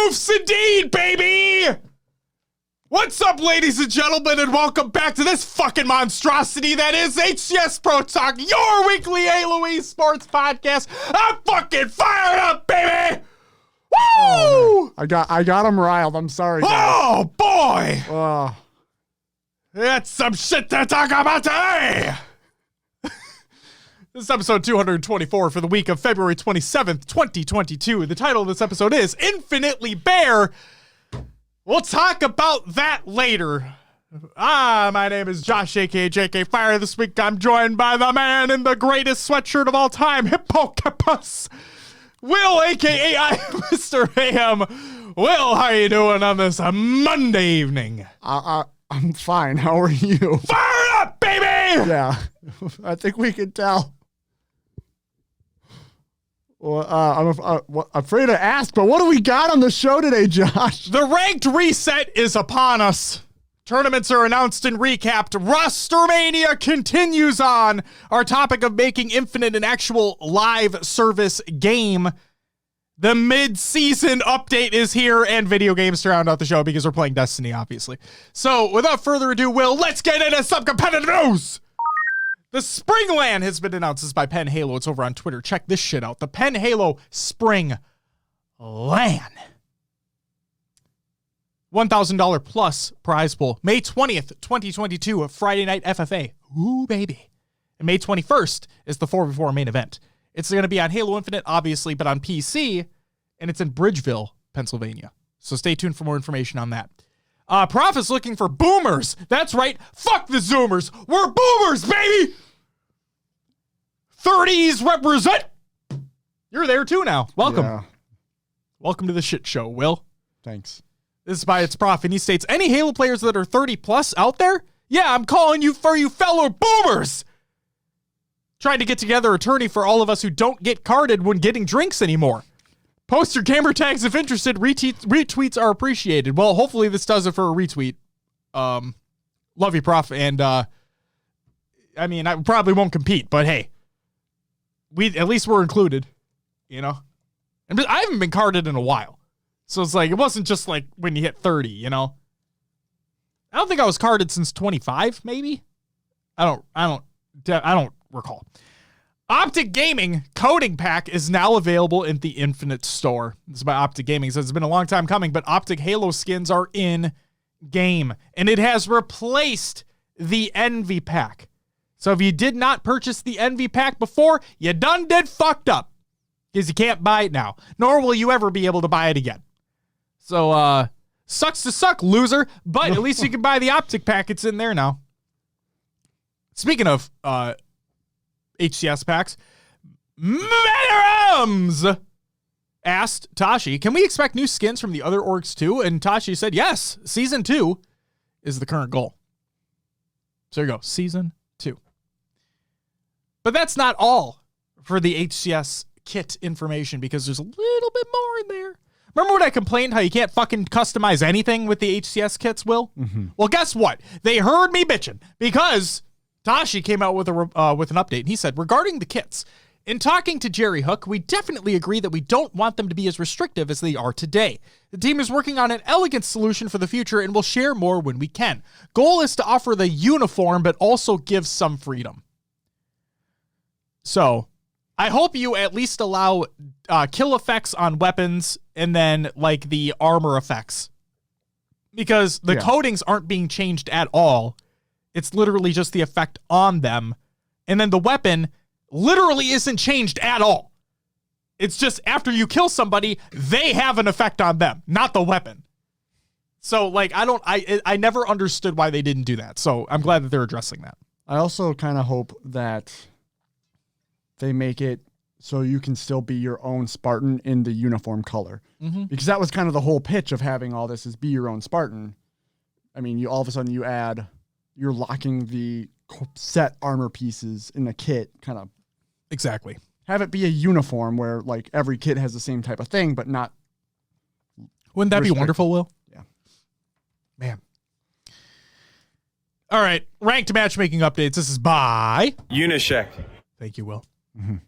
Oofs indeed, baby! What's up, ladies and gentlemen, and welcome back to this fucking monstrosity that is HCS Pro Talk, your weekly Halo Esports podcast. I'm fucking fired up, baby! Woo! Oh, I got him riled. I'm sorry, guys. Oh, boy! Oh. That's some shit to talk about today! This is episode 224 for the week of February 27th, 2022. The title of this episode is Infinitely Bare. We'll talk about that later. My name is Josh, aka JK Fire. This week I'm joined by the man in the greatest sweatshirt of all time, Hippocapus. Will, aka I am Mr. AM. Will, how are you doing on this Monday evening? I'm fine. How are you? Fire up, baby! Yeah, I think we can tell. Well, I'm afraid to ask, but what do we got on the show today, Josh? The ranked reset is upon us. Tournaments are announced and recapped. Rostermania continues on. Our topic of making Infinite an actual live service game. The mid-season update is here, and video games to round out the show because we're playing Destiny, obviously. So, without further ado, Will, let's get into some competitive news! The Spring LAN has been announced. This is by Penn Halo. It's over on Twitter. Check this shit out. The Penn Halo Spring LAN. $1,000 plus prize pool. May 20th, 2022, Friday night FFA. Ooh, baby. And May 21st is the 4v4 main event. It's going to be on Halo Infinite, obviously, but on PC, and it's in Bridgeville, Pennsylvania. So stay tuned for more information on that. Prof is looking for boomers. That's right. Fuck the Zoomers. We're boomers, baby. 30s represent. You're there too now. Welcome. Yeah. Welcome to the shit show, Will. Thanks. This is by its prof, and he states, any Halo players that are 30 plus out there? Yeah, I'm calling you for you fellow boomers. Trying to get together a tourney for all of us who don't get carded when getting drinks anymore. Post your gamer tags if interested. Retweets are appreciated. Well, hopefully this does it for a retweet. Love you, prof. And, I probably won't compete, but hey, at least we're included, you know? And I haven't been carded in a while. So it's like, it wasn't just like when you hit 30, you know? I don't think I was carded since 25, maybe? I don't recall. Optic Gaming Coding Pack is now available in the Infinite Store. This is by Optic Gaming. It says it's been a long time coming, but Optic Halo skins are in game, and it has replaced the Envy Pack. So if you did not purchase the Envy Pack before, you done did fucked up, because you can't buy it now, nor will you ever be able to buy it again. So, sucks to suck, loser, but at least you can buy the Optic Pack. It's in there now. Speaking of, HCS packs, Madams asked Tashi, can we expect new skins from the other orgs too? And Tashi said, yes, season 2 is the current goal. So there you go, season 2. But that's not all for the HCS kit information, because there's a little bit more in there. Remember when I complained how you can't fucking customize anything with the HCS kits, Will? Mm-hmm. Well, guess what? They heard me bitching, because Tashi came out with an update, and he said, regarding the kits, in talking to Jerry Hook, we definitely agree that we don't want them to be as restrictive as they are today. The team is working on an elegant solution for the future, and we'll share more when we can. Goal is to offer the uniform, but also give some freedom. So, I hope you at least allow kill effects on weapons, and then, like, the armor effects. Because the coatings aren't being changed at all. It's literally just the effect on them. And then the weapon literally isn't changed at all. It's just after you kill somebody, they have an effect on them, not the weapon. So, like, I never understood why they didn't do that. So I'm glad that they're addressing that. I also kind of hope that they make it so you can still be your own Spartan in the uniform color. Mm-hmm. Because that was kind of the whole pitch of having all this, is be your own Spartan. I mean, all of a sudden you're locking the set armor pieces in the kit, kind of. Exactly. Have it be a uniform where, like, every kit has the same type of thing, but not. Wouldn't that be wonderful, Will? Yeah. Man. All right. Ranked matchmaking updates. This is by Unishek. Thank you, Will. Mm-hmm.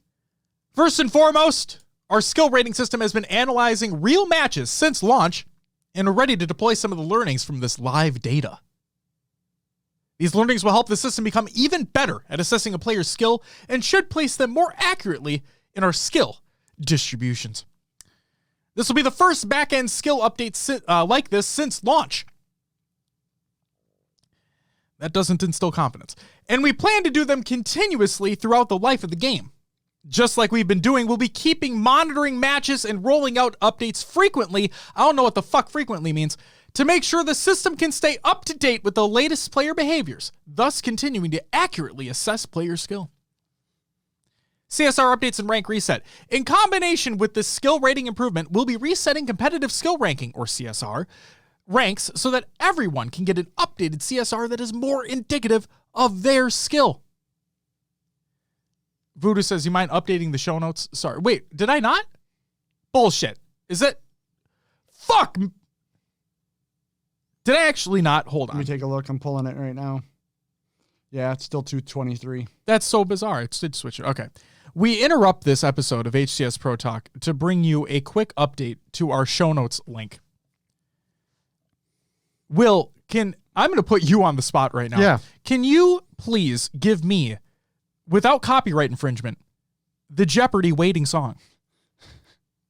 First and foremost, Our skill rating system has been analyzing real matches since launch and are ready to deploy some of the learnings from this live data. These learnings will help the system become even better at assessing a player's skill and should place them more accurately in our skill distributions. This will be the first back-end skill update like this since launch. That doesn't instill confidence. And we plan to do them continuously throughout the life of the game. Just like we've been doing, we'll be monitoring matches and rolling out updates frequently. I don't know what the fuck frequently means. To make sure the system can stay up to date with the latest player behaviors, thus continuing to accurately assess player skill. CSR updates and rank reset. In combination with the skill rating improvement, we'll be resetting competitive skill ranking, or CSR, ranks so that everyone can get an updated CSR that is more indicative of their skill. Voodoo says, you mind updating the show notes? Sorry. Wait, did I not? Bullshit. Is it? Fuck. Did I actually not? Hold on. Let me take a look. I'm pulling it right now. Yeah, it's still 223. That's so bizarre. It did switch it. Okay. We interrupt this episode of HCS Pro Talk to bring you a quick update to our show notes link. Will, I'm going to put you on the spot right now. Yeah. Can you please give me, without copyright infringement, the Jeopardy waiting song?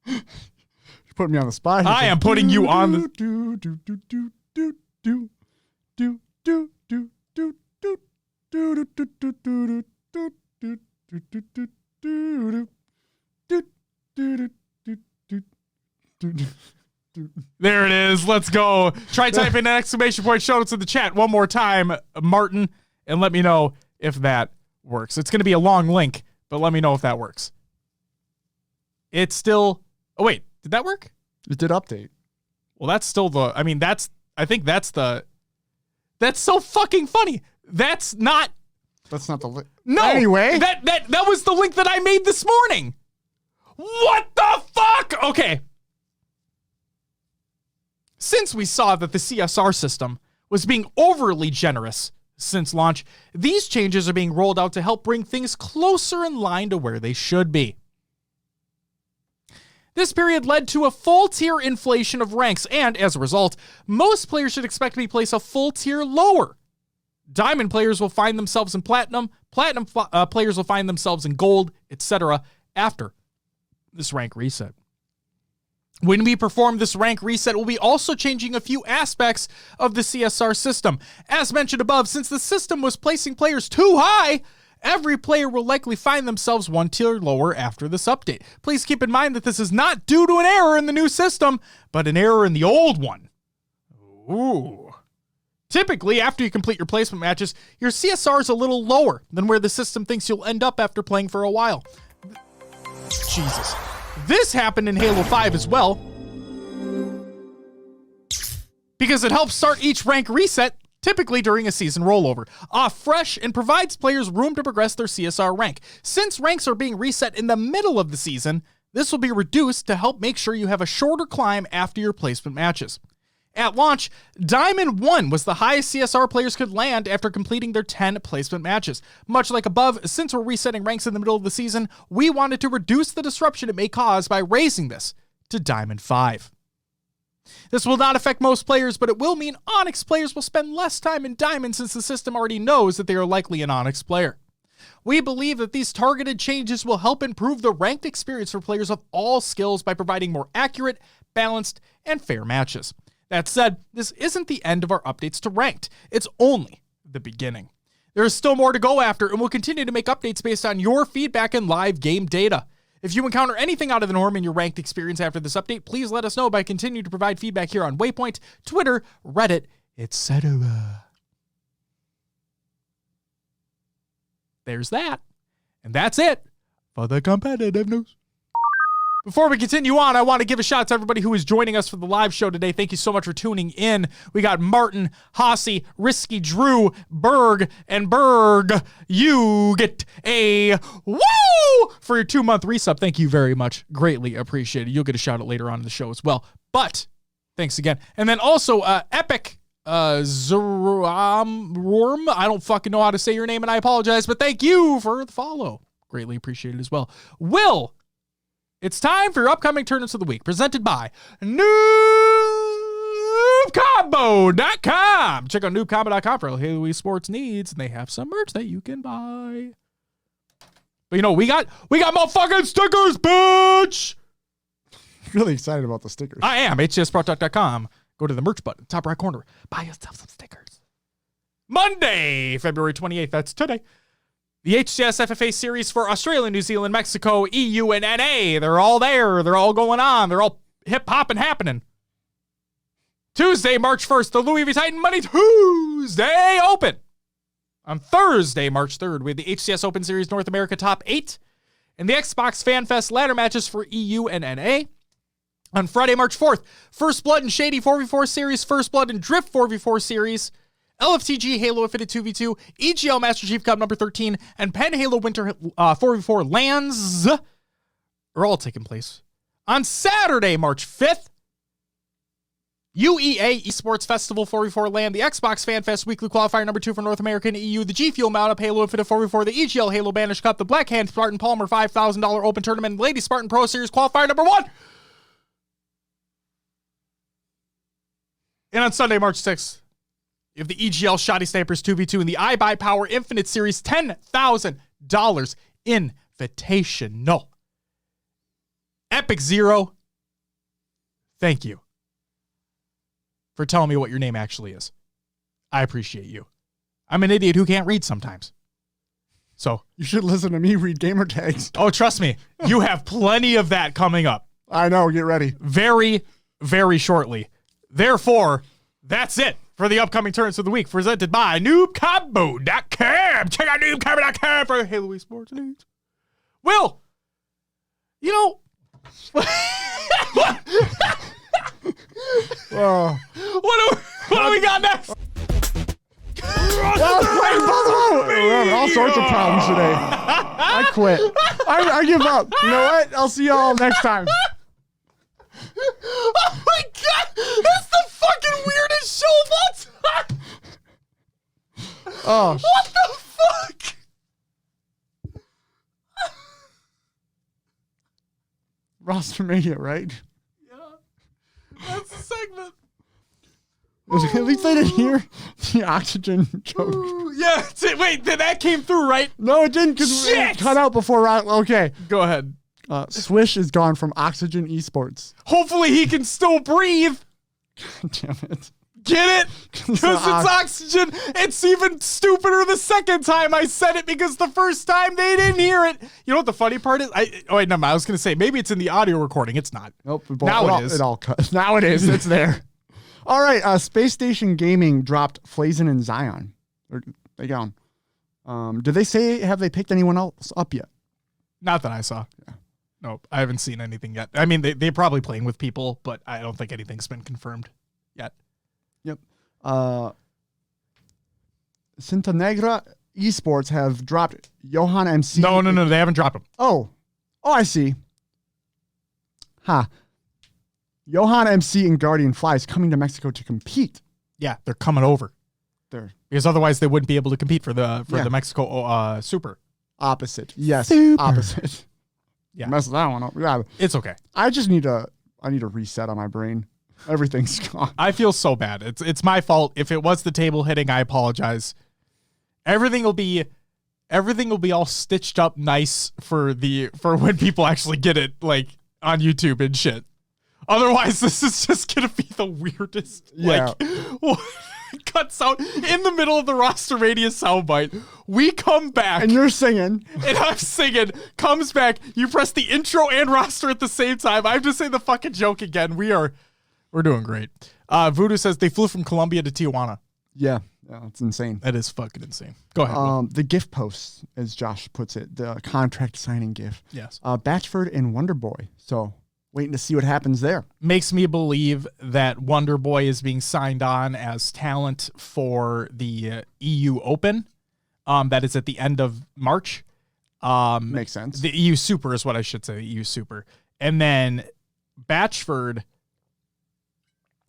You're putting me on the spot. I am putting you on the... There it is. Let's go. Try typing an exclamation point show notes in the chat one more time, Martin, and let me know if that works. It's going to be a long link, but let me know if that works. It's still... Oh, wait. Did that work? It did update. Well, that's still the... I mean, that's so fucking funny. That's not the link. No. Anyway. That was the link that I made this morning. What the fuck? Okay. Since we saw that the CSR system was being overly generous since launch, these changes are being rolled out to help bring things closer in line to where they should be. This period led to a full tier inflation of ranks, and as a result, most players should expect to be placed a full tier lower. Diamond players will find themselves in platinum, players will find themselves in gold, etc. after this rank reset. When we perform this rank reset, we'll be also changing a few aspects of the CSR system. As mentioned above, since the system was placing players too high, every player will likely find themselves one tier lower after this update. Please keep in mind that this is not due to an error in the new system, but an error in the old one. Ooh. Typically, after you complete your placement matches, your CSR is a little lower than where the system thinks you'll end up after playing for a while. Jesus. This happened in Halo 5 as well, because it helps start each rank reset, typically during a season rollover, off fresh and provides players room to progress their CSR rank. Since ranks are being reset in the middle of the season, this will be reduced to help make sure you have a shorter climb after your placement matches. At launch, Diamond 1 was the highest CSR players could land after completing their 10 placement matches. Much like above, since we're resetting ranks in the middle of the season, we wanted to reduce the disruption it may cause by raising this to Diamond 5. This will not affect most players, but it will mean Onyx players will spend less time in Diamond since the system already knows that they are likely an Onyx player. We believe that these targeted changes will help improve the ranked experience for players of all skills by providing more accurate, balanced, and fair matches. That said, this isn't the end of our updates to Ranked. It's only the beginning. There is still more to go after, and we'll continue to make updates based on your feedback and live game data. If you encounter anything out of the norm in your Ranked experience after this update, please let us know by continuing to provide feedback here on Waypoint, Twitter, Reddit, etc. There's that. And that's it for the competitive news. Before we continue on, I want to give a shout out to everybody who is joining us for the live show today. Thank you so much for tuning in. We got Martin, Hossie, Risky, Drew, Berg, and Berg. You get a woo for your 2-month resub. Thank you very much. Greatly appreciated. You'll get a shout out later on in the show as well. But thanks again. And then also Epic Zorm. I don't fucking know how to say your name, and I apologize, but thank you for the follow. Greatly appreciated as well. Will It's time for your upcoming tournaments of the week, presented by NoobCombo.com. Check out NoobCombo.com for all Halo esports needs, and they have some merch that you can buy. But you know, we got motherfucking stickers, bitch! Really excited about the stickers. I am. HCSProTalk.com. Go to the merch button, top right corner. Buy yourself some stickers. Monday, February 28th. That's today. The HCS FFA series for Australia, New Zealand, Mexico, EU, and NA. They're all there. They're all going on. They're all hip-hop and happening. Tuesday, March 1st, the Louis V. Titan Money Tuesday Open. On Thursday, March 3rd, we have the HCS Open Series North America Top 8 and the Xbox Fan Fest ladder matches for EU and NA. On Friday, March 4th, First Blood and Shady 4v4 Series, First Blood and Drift 4v4 Series, LFTG Halo Infinite 2v2, EGL Master Chief Cup number 13, and Penn Halo Winter 4v4 LANs are all taking place. On Saturday, March 5th, UEA Esports Festival 4v4 LAN, the Xbox Fan Fest Weekly Qualifier number 2 for North America and EU, the G Fuel Mount Up Halo Infinite 4v4, the EGL Halo Banish Cup, the Black Hand Spartan Palmer $5,000 Open Tournament, and Lady Spartan Pro Series Qualifier number 1. And on Sunday, March 6th, you have the EGL Shoddy Snipers 2v2 and the iBuy Power Infinite Series $10,000 Invitational. Epic Zero, thank you for telling me what your name actually is. I appreciate you. I'm an idiot who can't read sometimes. So You should listen to me read gamer tags. oh, trust me, you have plenty of that coming up I know, get ready. very, very shortly. Therefore, that's it for the upcoming tournaments of the week, presented by NoobCombo.com. Check out NoobCombo.com for Halo esports needs. Will, you know, Oh. what do we got next? We're having all sorts of problems today. I quit. I give up. You know what? I'll see y'all next time. Oh my god! That's the fucking weirdest show of all time! Oh, What the fuck? Rostermania, right? Yeah. That's the segment. At least I didn't hear the oxygen joke. Yeah, wait, that came through, right? No, it didn't because Shit! it cut out before. Okay. Go ahead. Swish is gone from Oxygen Esports. Hopefully he can still breathe. God damn it. Get it? Because it's oxygen. It's even stupider the second time I said it because the first time they didn't hear it. You know what the funny part is? Wait, no, I was going to say, maybe it's in the audio recording. It's not. Nope. Now it is. It all cut. Now it is. It's there. All right. Space Station Gaming dropped Flazin and Zion. They gone. Did they say, have they picked anyone else up yet? Not that I saw. Yeah. Nope, I haven't seen anything yet. I mean, they're probably playing with people, but I don't think anything's been confirmed yet. Yep. Cinta Negra Esports have dropped Johan MC. No, they haven't dropped him. Oh, I see. Johan MC and Guardian Fly is coming to Mexico to compete. Yeah, they're coming over. Because otherwise they wouldn't be able to compete for the Mexico Super. Opposite. Yes, Super. opposite. Yeah. Messed that one up. Yeah. It's okay. I just need a reset on my brain. Everything's gone. I feel so bad. It's my fault. If it was the table hitting, I apologize. Everything will be all stitched up nice for when people actually get it, like on YouTube and shit. Otherwise, this is just gonna be the weirdest. Yeah. Cuts out in the middle of the Rostermania soundbite. We come back. And you're singing. And I'm singing. Comes back. You press the intro and roster at the same time. I have to say the fucking joke again. We're doing great. Voodoo says they flew from Colombia to Tijuana. Yeah, it's insane. That is fucking insane. Go ahead. Will. The gift posts, as Josh puts it, the contract signing gift. Yes. Batchford and Wonderboy. So waiting to see what happens there. Makes me believe that Wonderboy is being signed on as talent for the EU Open. That is at the end of March. Makes sense. The EU Super is what I should say. The EU Super. And then Batchford,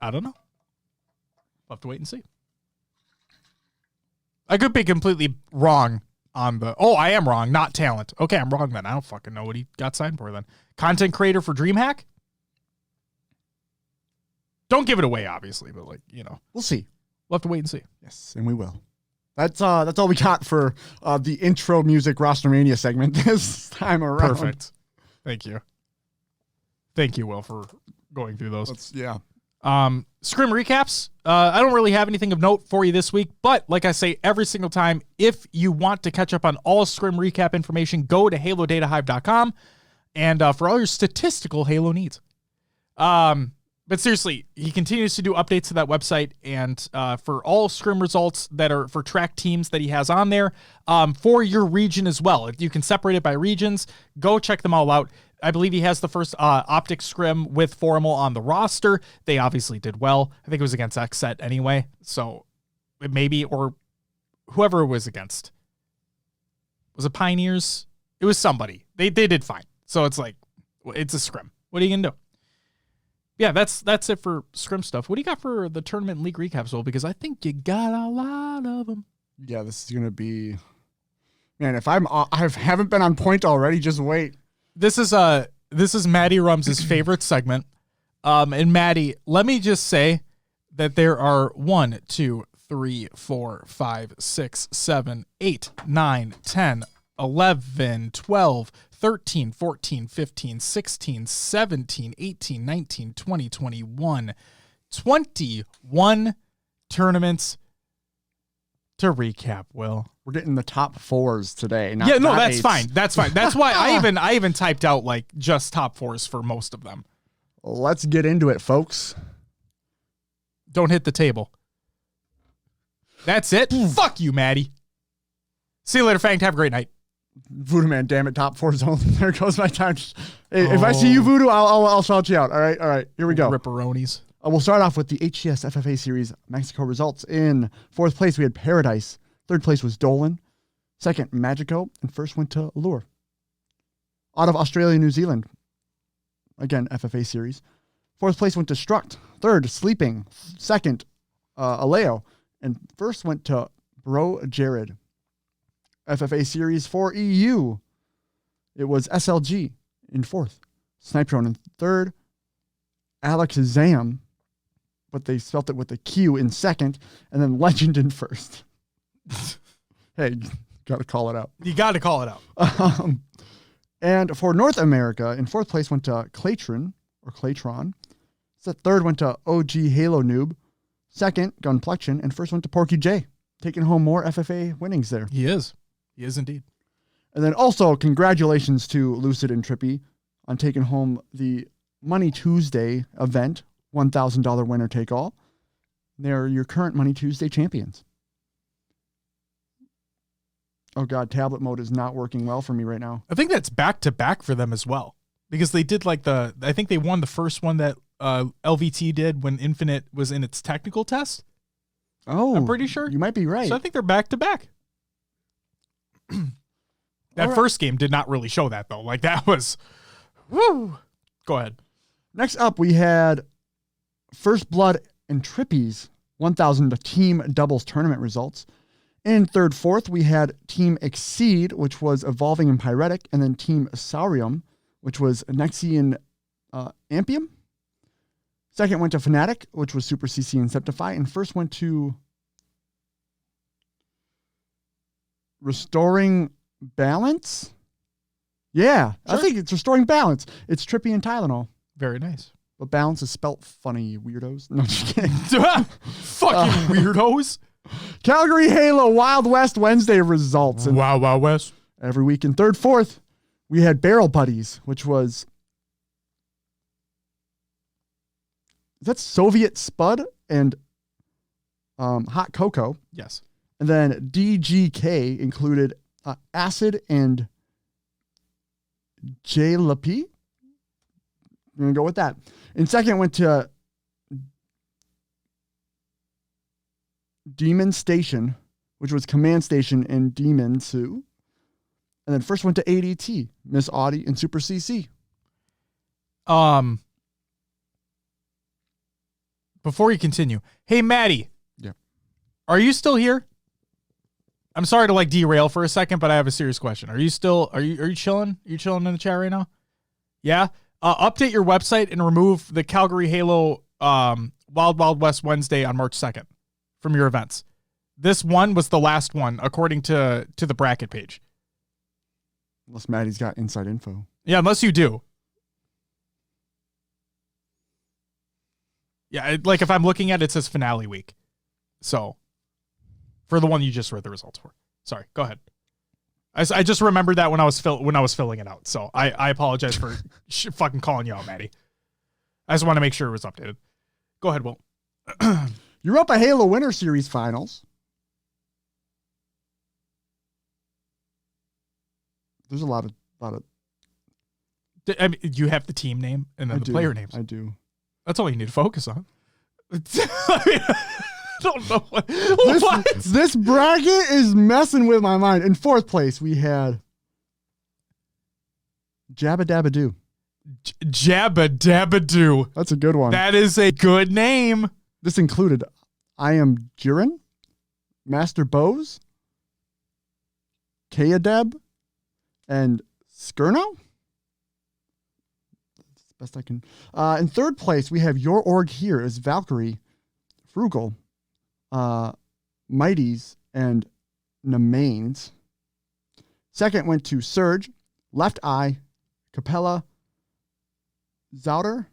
I don't know. We'll have to wait and see. I could be completely wrong, on the. Oh, I am wrong. Not talent. Okay, I'm wrong then. I don't fucking know what he got signed for then. Content creator for DreamHack. Don't give it away, obviously, but we'll see. We'll have to wait and see. Yes, and we will. That's all we got for the intro music Rostermania segment this time around. Perfect. Thank you. Thank you, Will, for going through those. Scrim recaps. I don't really have anything of note for you this week, but like I say every single time, if you want to catch up on all Scrim recap information, go to HaloDataHive.com and for all your statistical Halo needs. But seriously, he continues to do updates to that website, and for all Scrim results that are for track teams that he has on there, for your region as well. If you can separate it by regions, go check them all out. I believe he has the first Optic Scrim with Formal on the roster. They obviously did well. I think it was against XSET anyway, so it maybe, or whoever it was against. Was it Pioneers? It was somebody. They did fine. So it's like, it's a Scrim. What are you going to do? Yeah, that's it for Scrim stuff. What do you got for the tournament and league recaps, Will? Because I think you got a lot of them. Yeah, this is going to be... Man, if I haven't been on point already, just wait. This is Maddie Rums' favorite segment. And Maddie, let me just say that there are 1, 2, 3, 4, 5, 6, 7, 8, 9, 10, 11, 12, 13, 14, 15, 16, 17, 18, 19, 20, 21, 21 tournaments to recap, Will. We're getting the top fours today. That's eights. fine. That's fine. That's why I even typed out like just top fours for most of them. Let's get into it, folks. Don't hit the table. That's it. Fuck you, Maddie. See you later, Fanged. Have a great night. Voodoo Man, damn it, top four zone. There goes my time. Hey, if I see you, Voodoo, I'll shout you out. All right, here we go. Ripperonis. We'll start off with the HCS FFA Series Mexico results. In fourth place, we had Paradise. Third place was Dolan. Second, Magico. And first went to Lure. Out of Australia, New Zealand. Again, FFA Series. Fourth place went to Struct. Third, Sleeping. Second, Aleo. And first went to Bro Jared. FFA Series for EU. It was SLG in fourth. Sniperon in third. Alex Zam, but they spelt it with a Q in second. And then Legend in first. Hey, got to call it out. You got to call it out. And for North America, in fourth place went to Claytron. So third went to OG Halo Noob. Second, Gunplexion. And first went to Porky J. Taking home more FFA winnings there. He is indeed. And then also, congratulations to Lucid and Trippy on taking home the Money Tuesday event, $1,000 winner take all. They're your current Money Tuesday champions. Oh God, tablet mode is not working well for me right now. I think that's back to back for them as well, because they did I think they won the first one that LVT did when Infinite was in its technical test. Oh, I'm pretty sure you might be right. So I think they're back to back. That first game did not really show that though. Like that was, woo. Go ahead. Next up, we had First Blood and Trippy's 1,000 team doubles tournament results. In third, fourth, we had Team Exceed, which was Evolving and Pyretic, and then Team Saurium, which was Nexian Ampium. Second went to Fnatic, which was Super CC and Septify, and first went to Restoring Balance. Yeah, sure. I think it's Restoring Balance. It's Trippy and Tylenol. Very nice. But balance is spelt funny, you weirdos. No, just kidding. Fucking weirdos. Calgary Halo Wild West Wednesday results. And Wow West. every week in third, fourth, we had Barrel Buddies, which was... Is that Soviet Spud and Hot Cocoa? Yes. And then DGK included Acid and Jalapy. I'm going to go with that. And second went to Demon Station, which was Command Station and Demon Sue. And then first went to ADT, Miss Audie and Super CC. Before you continue, hey, Maddie. Yeah. Are you still here? I'm sorry to like derail for a second, but I have a serious question. Are you chilling? Are you chilling in the chat right now? Yeah. Update your website and remove the Calgary Halo Wild Wild West Wednesday on March 2nd from your events. This one was the last one according to the bracket page. Unless Maddie's got inside info. Yeah, unless you do. Yeah, like if I'm looking at it, it says finale week. So, for the one you just read the results for. Sorry, go ahead. I just remembered that when I was filling it out. So I apologize for fucking calling you out, Maddie. I just want to make sure it was updated. Go ahead, Will. Europa Halo Winter Series Finals. There's a lot of. I mean, you have the team name and then the player names. I do. That's all you need to focus on. I don't know what. This bracket is messing with my mind. In fourth place, we had Jabba Dabba Doo. Jabba Dabba Doo. That's a good one. That is a good name. This included I Am Jiren, Master Bose, Kaadeb, and Skirno. That's the best I can. In third place, we have Your Org Here is Valkyrie, Frugal, Mighties, and Nemains. Second went to Surge, Left Eye, Capella, Zouter,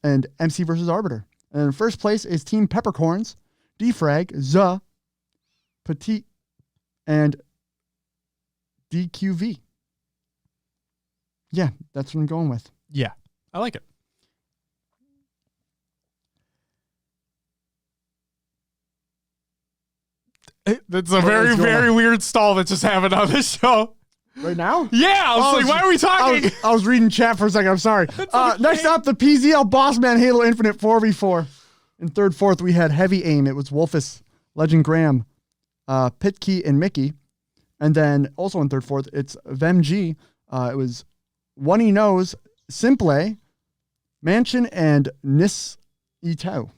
and MC versus Arbiter. And in first place is Team Peppercorns, Defrag, Z, Petit, and DQV. Yeah, that's what I'm going with. Yeah, I like it. That's a very, very weird stall that just happened on this show. Right now? Yeah, I was like, why are we talking? I was reading chat for a second. I'm sorry. Next up, the PZL Bossman Halo Infinite 4v4. In third, fourth, we had Heavy Aim. It was Wolfus, Legend Graham, Pitkey, and Mickey. And then also in third, fourth, it's VemG. It was One He Knows, Simple, Mansion, and Nis Itau.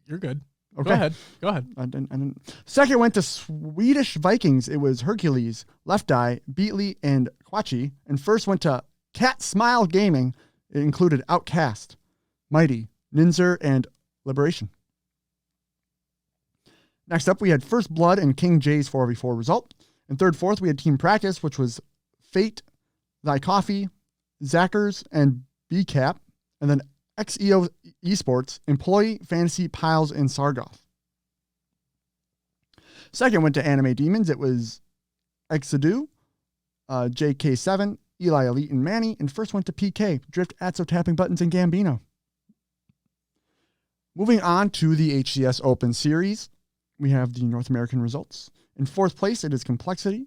You're good. Okay. Go ahead. I didn't. Second went to Swedish Vikings. It was Hercules, Left Eye, Beatley, and Quachi. And first went to Cat Smile Gaming. It included Outcast, Mighty, Ninzer, and Liberation. Next up, we had First Blood and King J's 4v4 result. And third, fourth, we had Team Practice, which was Fate, Thy Coffee, Zackers, and BCAP. And then XEO Esports, Employee, Fantasy, Piles, and Sargoth. Second went to Anime Demons. It was Exadu, JK7, Eli Elite, and Manny. And first went to PK, Drift, Atso, Tapping Buttons, and Gambino. Moving on to the HCS Open Series, we have the North American results. In fourth place, it is Complexity.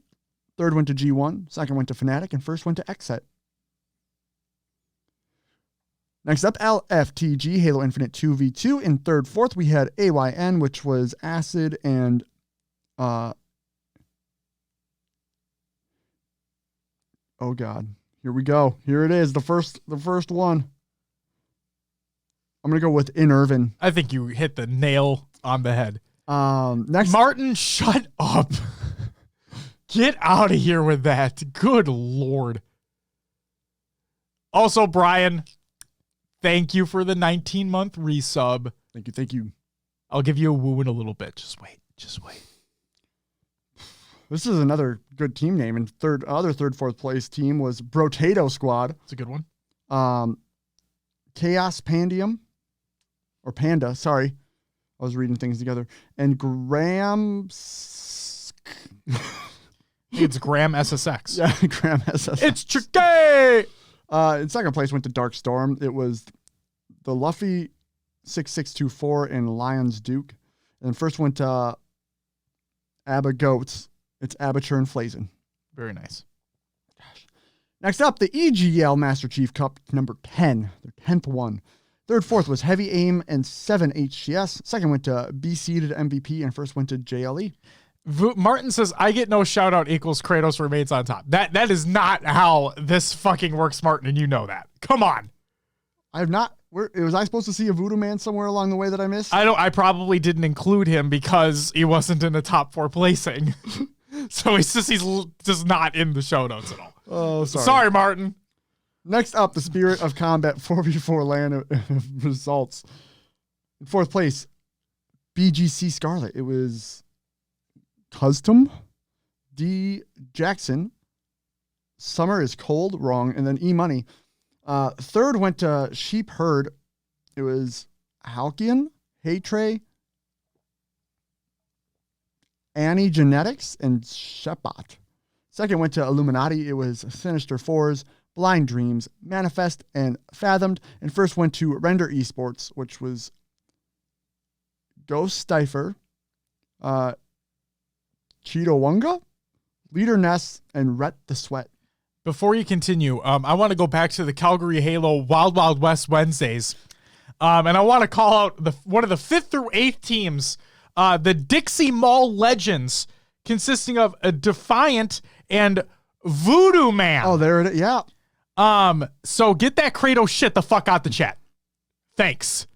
Third went to G1. Second went to Fnatic. And first went to Xset. Next up, LFTG, Halo Infinite 2v2. In third, fourth, we had AYN, which was Acid and oh God. Here we go. Here it is. The first one. I'm gonna go with Inervin. I think you hit the nail on the head. Next, Martin, shut up. Get out of here with that. Good Lord. Also, Brian, thank you for the 19-month resub. Thank you. I'll give you a woo in a little bit. Just wait. This is another good team name. And third, fourth place team was Brotato Squad. It's a good one. Chaos Pandium, or Panda, sorry. I was reading things together. And Graham... It's Graham SSX. Yeah, Graham SSX. It's tricky! In second place went to Dark Storm. It was the Luffy 6624 and Lions Duke. And first went to Abba Goats. It's Abature and Flazen. Very nice. Gosh. Next up, the EGL Master Chief Cup number 10. Their 10th one. Third, fourth was Heavy Aim and 7 HCS. Second went to B-seeded MVP. And first went to JLE. Martin says, I get no shout out equals Kratos remains on top. That is not how this fucking works, Martin, and you know that. Come on. I have not. Was I supposed to see a Voodoo Man somewhere along the way that I missed? I probably didn't include him because he wasn't in the top 4 placing. So he's just not in the show notes at all. Oh, sorry. Sorry, Martin. Next up, the Spirit of Combat 4v4 land results. In 4th place, BGC Scarlet. It was Custom, D Jackson, Summer is Cold, wrong, and then E Money. 3rd went to Sheep Herd. It was Halkian, Haytray, Annie Genetics, and Shepot. 2nd went to Illuminati. It was Sinister Fours, Blind Dreams, Manifest, and Fathomed. And 1st went to Render Esports, which was Ghost Stifer, Cheeto Wunga, Leader Ness, and Rhett the Sweat. Before you continue, I want to go back to the Calgary Halo Wild Wild West Wednesdays. And I want to call out one of the 5th through 8th teams, the Dixie Mall Legends, consisting of a Defiant and Voodoo Man. Oh, there it is. Yeah. So get that Kratos shit the fuck out the chat. Thanks.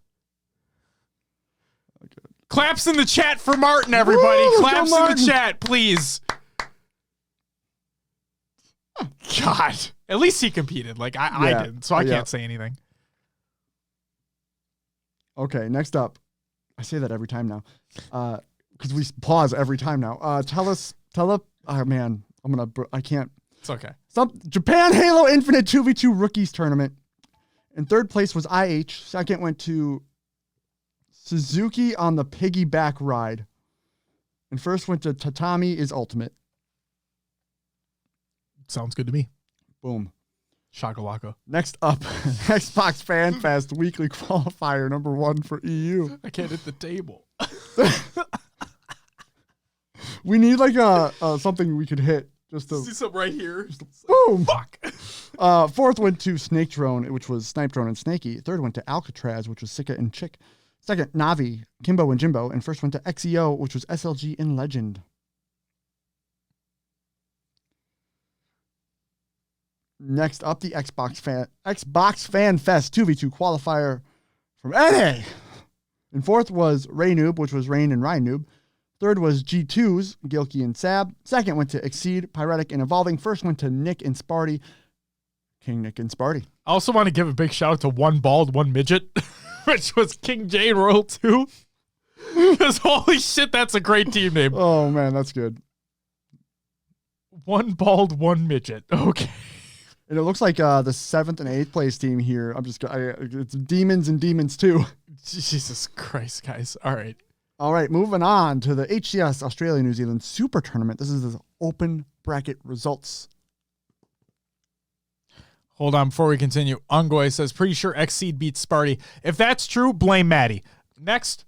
Okay. Claps in the chat for Martin, everybody. Woo, Claps go in Martin. the chat, please. God, at least he competed. Like I didn't, so I can't say anything. Okay, next up. I say that every time now. Because we pause every time now. Oh man, I can't. It's okay. Japan Halo Infinite 2v2 Rookies Tournament. In 3rd place was IH. 2nd went to Suzuki on the Piggyback Ride. And 1st went to Tatami is Ultimate. Sounds good to me. Boom. Shakalaka. Next up, Xbox Fan Fest Weekly Qualifier number 1 for EU. I can't hit the table. We need like something we could hit just to see something right here. Boom. Fuck. 4th went to Snake Drone, which was Snipe Drone and Snakey. 3rd went to Alcatraz, which was Sika and Chick. 2nd, Navi, Kimbo and Jimbo. And 1st went to XEO, which was SLG and Legend. Next up, the Xbox Fan Fest 2v2 qualifier from NA. In 4th was Ray Noob, which was Rain and Ryan Noob. 3rd was G2's Gilkey and Sab. 2nd went to Exceed, Pyretic, and Evolving. 1st went to Nick and Sparty. King Nick and Sparty. I also want to give a big shout out to One Bald, One Midget, which was King J and Royal 2. Because holy shit, that's a great team name. Oh, man, that's good. One Bald, One Midget. Okay. And it looks like the 7th and 8th place team here. It's Demons and Demons 2. Jesus Christ, guys. All right. All right, moving on to the HCS Australia New Zealand Super Tournament. This is the open bracket results. Hold on before we continue. Ungoy says, pretty sure Xseed beats Sparty. If that's true, blame Maddie. Next.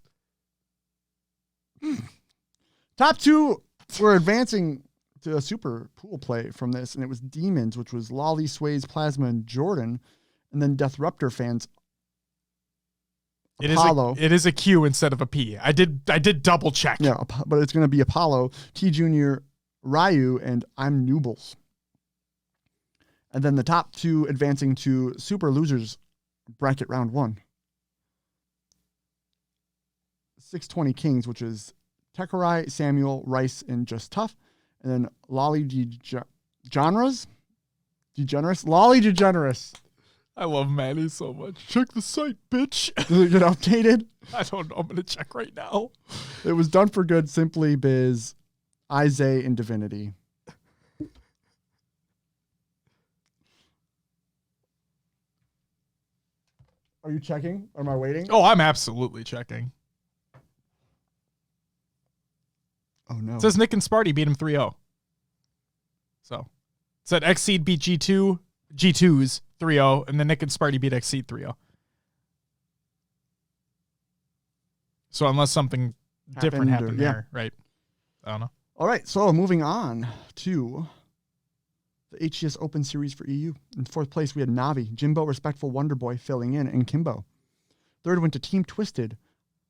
Top 2 were advancing to a super pool play from this, and it was Demons, which was Lolly, Sways, Plasma, and Jordan, and then Deathruptor fans. Apollo. It is a Q instead of a P. I did double check. Yeah, but it's going to be Apollo, T Junior, Ryu, and I'm Noobles. And then the top 2 advancing to Super Losers bracket round 1. 620 Kings, which is Tekarai, Samuel, Rice, and Just Tough. And then Lolly Degenerous. Lolly Degenerous. I love Maddie so much. Check the site, bitch. Did it get updated? I don't know. I'm going to check right now. It was Done for Good, Simply Biz, Isaiah, and Divinity. Are you checking? Or am I waiting? Oh, I'm absolutely checking. Oh, no. It says Nick and Sparty beat him 3-0. So, it said Xseed beat G2's 3-0, and then Nick and Sparty beat Xseed 3-0. So, unless something different happened there, right? I don't know. All right, so moving on to the HCS Open Series for EU. In 4th place, we had Navi, Jimbo, Respectful Wonderboy filling in, and Kimbo. 3rd went to Team Twisted,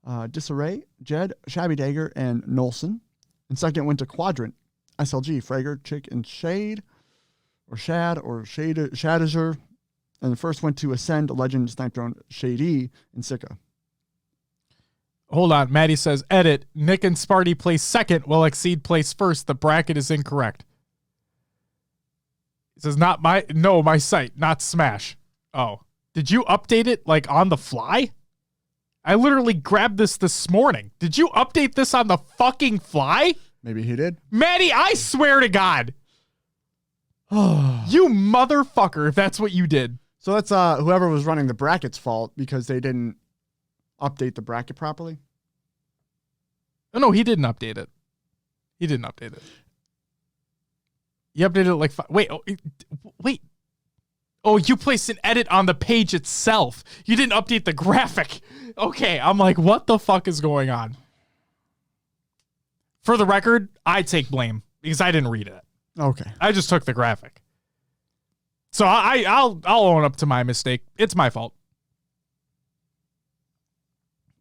Disarray, Jed, Shabby Dagger, and Nolson. And 2nd went to Quadrant, SLG, Frager, Chick, and Shade, or Shad, or Shadizer. And the first went to Ascend, Legend, Snipe Drone, Shady, and Sika. Hold on. Maddie says, edit. Nick and Sparty place second while Exceed place first. The bracket is incorrect. It says, my site, not Smash. Oh. Did you update it like on the fly? I literally grabbed this morning. Did you update this on the fucking fly? Maybe he did. Maddie, I swear to God. You motherfucker, if that's what you did. So that's whoever was running the bracket's fault because they didn't update the bracket properly. Oh, no, he didn't update it. He updated it like wait. Oh, you placed an edit on the page itself. You didn't update the graphic. Okay, I'm like, what the fuck is going on? For the record, I take blame because I didn't read it. Okay. I just took the graphic. So I'll own up to my mistake. It's my fault.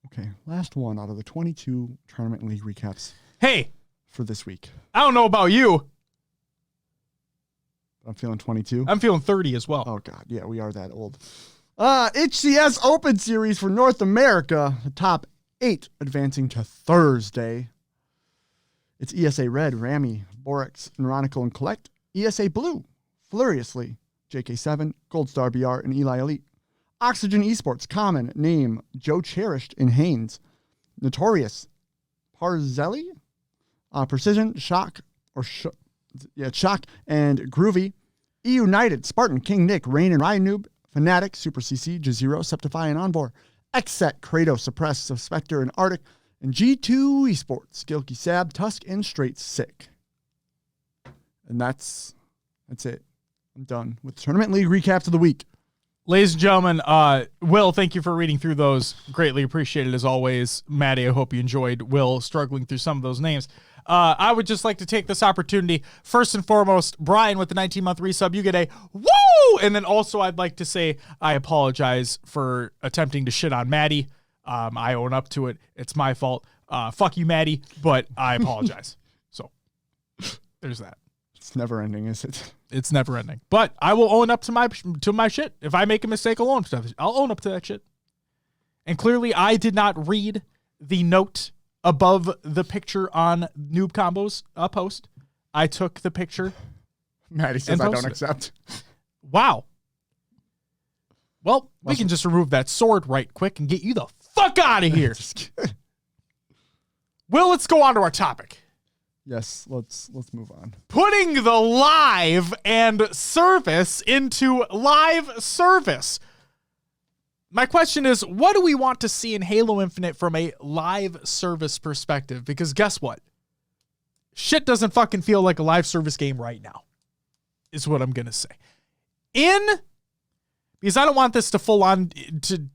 Okay, last one out of the 22 tournament league recaps. Hey, for this week. I don't know about you. I'm feeling 22. I'm feeling 30 as well. Oh God, yeah, we are that old. HCS Open Series for North America. The top 8 advancing to Thursday. It's ESA Red, Rami, Borex, Neuronical, and Collect. ESA Blue, Furiously, JK7, Gold Star BR, and Eli Elite. Oxygen Esports, Common, Name, Joe Cherished, and Haynes. Notorious, Parzelli, Precision, Shock, Shock, and Groovy. E United, Spartan, King Nick, Rain and Ryan Noob, Fnatic, Super CC, Jazero, Septify, and Envor. Xset, Kratos, Suppress, Spectre, and Arctic. And G2 Esports, Gilky Sab, Tusk, and Straight Sick. And that's it. I'm done with tournament league recaps of the week. Ladies and gentlemen, Will, thank you for reading through those. Greatly appreciated as always. Maddie, I hope you enjoyed Will struggling through some of those names. I would just like to take this opportunity. First and foremost, Brian with the 19-month resub, you get a woo! And then also I'd like to say I apologize for attempting to shit on Maddie. I own up to it. It's my fault. Fuck you, Maddie, but I apologize. So there's that. It's never ending, is it? It's never ending. But I will own up to my shit. If I make a mistake, I'll own up to that shit. And clearly, I did not read the note above the picture on Noob Combos post. I took the picture. Maddie says I don't accept. Wow. Well, we can just remove that sword right quick and get you the fuck out of here. Well, let's go on to our topic. Yes, let's move on. Putting the live and service into live service. My question is, what do we want to see in Halo Infinite from a live service perspective? Because guess what? Shit doesn't fucking feel like a live service game right now, is what I'm going to say. Because I don't want this to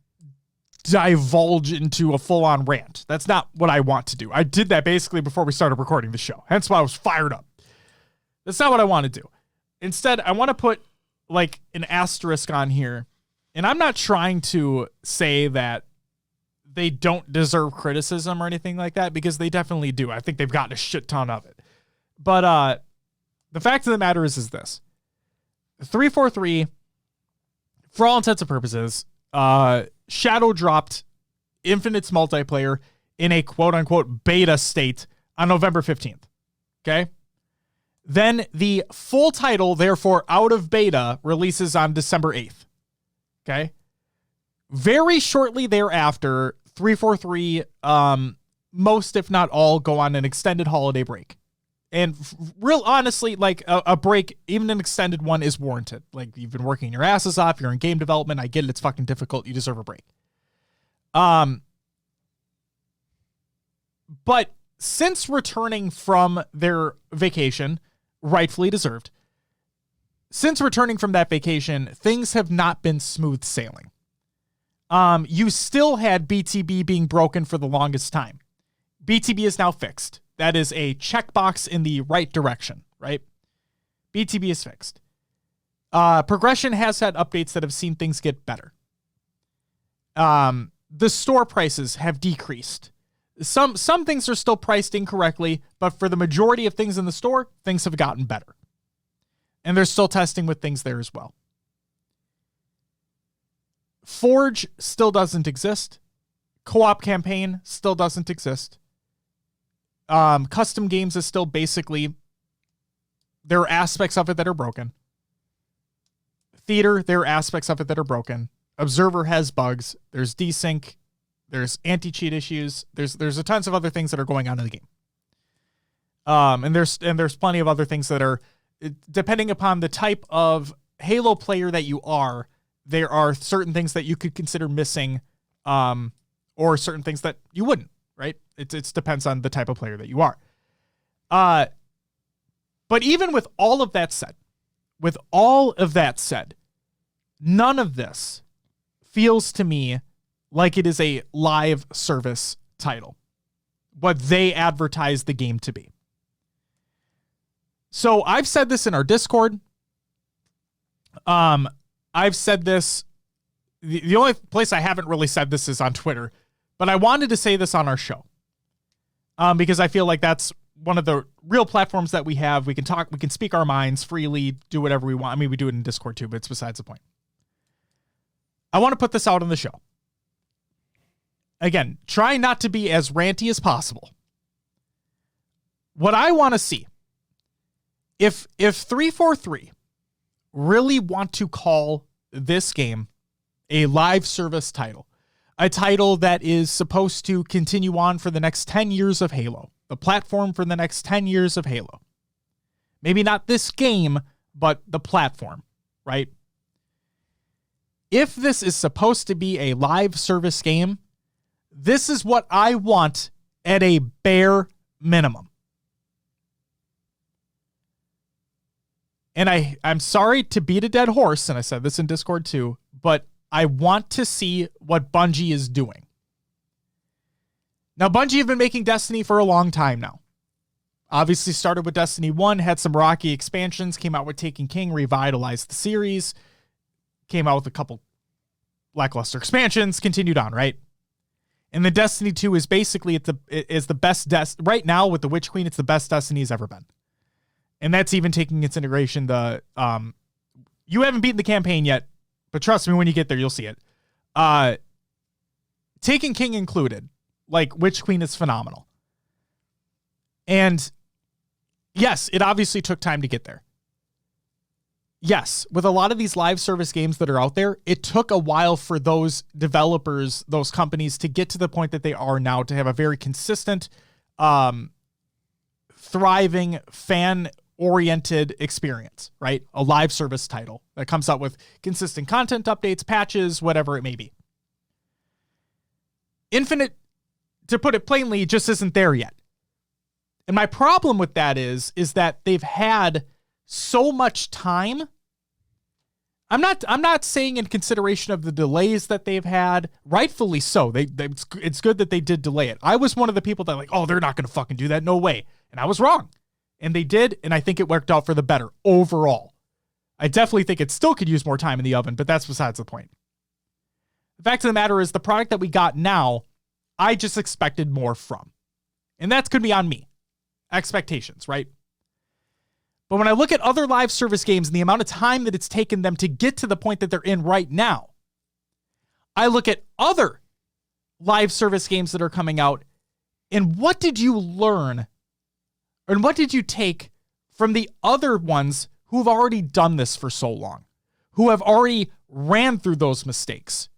divulge into a full-on rant. That's not what I want to do. I did that basically before we started recording the show. Hence why I was fired up. That's not what I want to do. Instead, I want to put like an asterisk on here. And I'm not trying to say that they don't deserve criticism or anything like that, because they definitely do. I think they've gotten a shit ton of it. But the fact of the matter is this. 343, for all intents and purposes, Shadow dropped Infinite's multiplayer in a quote-unquote beta state on November 15th. Okay? Then the full title, therefore out of beta, releases on December 8th. Okay? Very shortly thereafter, 343, most if not all, go on an extended holiday break. And real honestly, like a break, even an extended one, is warranted. Like, you've been working your asses off. You're in game development. I get it. It's fucking difficult. You deserve a break. But since returning from their vacation, rightfully deserved, since returning from that vacation, things have not been smooth sailing. You still had BTB being broken for the longest time. BTB is now fixed. That is a checkbox in the right direction, right? BTB is fixed. Progression has had updates that have seen things get better. The store prices have decreased. Some things are still priced incorrectly, but for the majority of things in the store, things have gotten better. And they're still testing with things there as well. Forge still doesn't exist. Co-op campaign still doesn't exist. Custom games is still basically, there are aspects of it that are broken. Theater, there are aspects of it that are broken. Observer has bugs. There's desync. There's anti-cheat issues. There's a tons of other things that are going on in the game. And there's plenty of other things that are, depending upon the type of Halo player that you are, there are certain things that you could consider missing, or certain things that you wouldn't, right? It depends on the type of player that you are. But even with all of that said, none of this feels to me like it is a live service title, what they advertise the game to be. So I've said this in our Discord. I've said this. The only place I haven't really said this is on Twitter, but I wanted to say this on our show. Because I feel like that's one of the real platforms that we have. We can talk, we can speak our minds freely, do whatever we want. I mean, we do it in Discord too, but it's besides the point. I want to put this out on the show. Again, try not to be as ranty as possible. What I want to see, if 343 really want to call this game a live service title, a title that is supposed to continue on for the next 10 years of Halo, the platform for the next 10 years of Halo. Maybe not this game, but the platform, right? If this is supposed to be a live service game, this is what I want at a bare minimum. And I'm sorry to beat a dead horse, and I said this in Discord too, but I want to see what Bungie is doing. Now, Bungie have been making Destiny for a long time now. Obviously started with Destiny 1, had some rocky expansions, came out with Taken King, revitalized the series, came out with a couple lackluster expansions, continued on, right? And the Destiny 2 is basically the best right now with the Witch Queen, it's the best Destiny's ever been. And that's even taking its integration. You haven't beaten the campaign yet, but trust me, when you get there, you'll see it. Taken King included, like, Witch Queen is phenomenal. And yes, it obviously took time to get there. Yes, with a lot of these live service games that are out there, it took a while for those developers, those companies to get to the point that they are now, to have a very consistent, thriving, fan-oriented experience, right? A live service title that comes out with consistent content updates, patches, whatever it may be. Infinite, to put it plainly, just isn't there yet. And my problem with that is that they've had so much time. I'm not saying in consideration of the delays that they've had, rightfully so. It's good that they did delay it. I was one of the people that they're not going to fucking do that. No way. And I was wrong. And they did. And I think it worked out for the better overall. I definitely think it still could use more time in the oven, but that's besides the point. The fact of the matter is the product that we got now, I just expected more from. And that's going to be on me. Expectations, right? But when I look at other live service games and the amount of time that it's taken them to get to the point that they're in right now, I look at other live service games that are coming out, and what did you learn, and what did you take from the other ones who have already done this for so long, who have already ran through those mistakes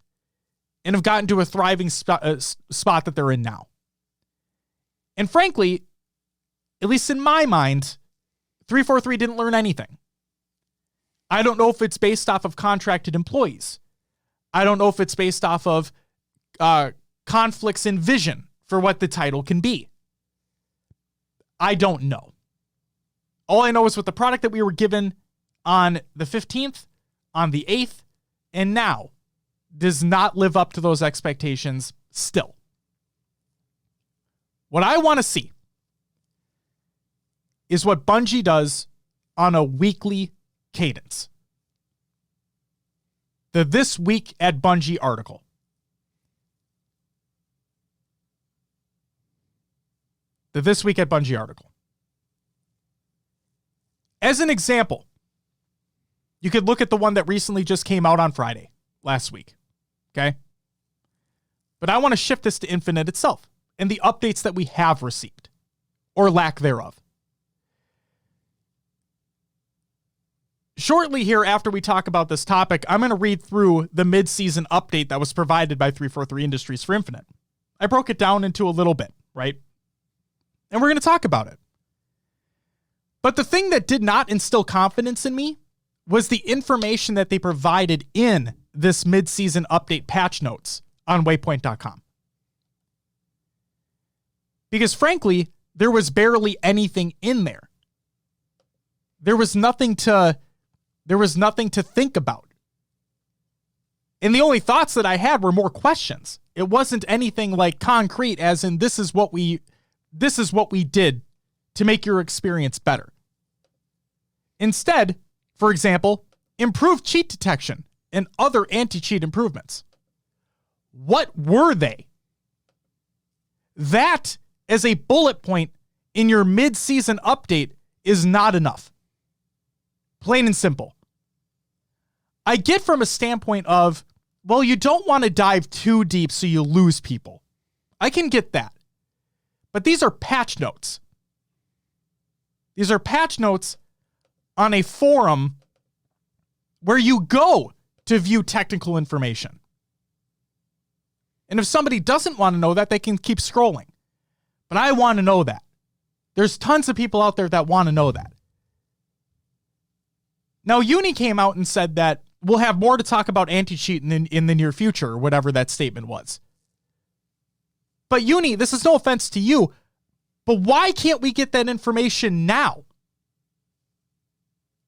and have gotten to a thriving spot that they're in now? And frankly, at least in my mind, 343 didn't learn anything. I don't know if it's based off of contracted employees. I don't know if it's based off of conflicts in vision for what the title can be. I don't know. All I know is with the product that we were given on the 15th, on the 8th, and now does not live up to those expectations still. What I want to see is what Bungie does on a weekly cadence. The This Week at Bungie article. The This Week at Bungie article. As an example, you could look at the one that recently just came out on Friday, last week. Okay? But I want to shift this to Infinite itself and the updates that we have received, or lack thereof. Shortly here, after we talk about this topic, I'm going to read through the mid-season update that was provided by 343 Industries for Infinite. I broke it down into a little bit, right? And we're going to talk about it. But the thing that did not instill confidence in me was the information that they provided in this mid-season update patch notes on waypoint.com. Because frankly, there was barely anything in there. There was nothing to think about. And the only thoughts that I had were more questions. It wasn't anything like concrete as in this is what we did to make your experience better. Instead, for example, improved cheat detection and other anti-cheat improvements. What were they? That, as a bullet point in your mid-season update, is not enough. Plain and simple. I get from a standpoint of, well, you don't want to dive too deep so you lose people. I can get that. But these are patch notes. These are patch notes on a forum where you go to view technical information. And if somebody doesn't want to know that, they can keep scrolling. But I want to know that. There's tons of people out there that want to know that. Now, Uni came out and said that we'll have more to talk about anti-cheat in the near future, or whatever that statement was. But Uni, this is no offense to you, but why can't we get that information now?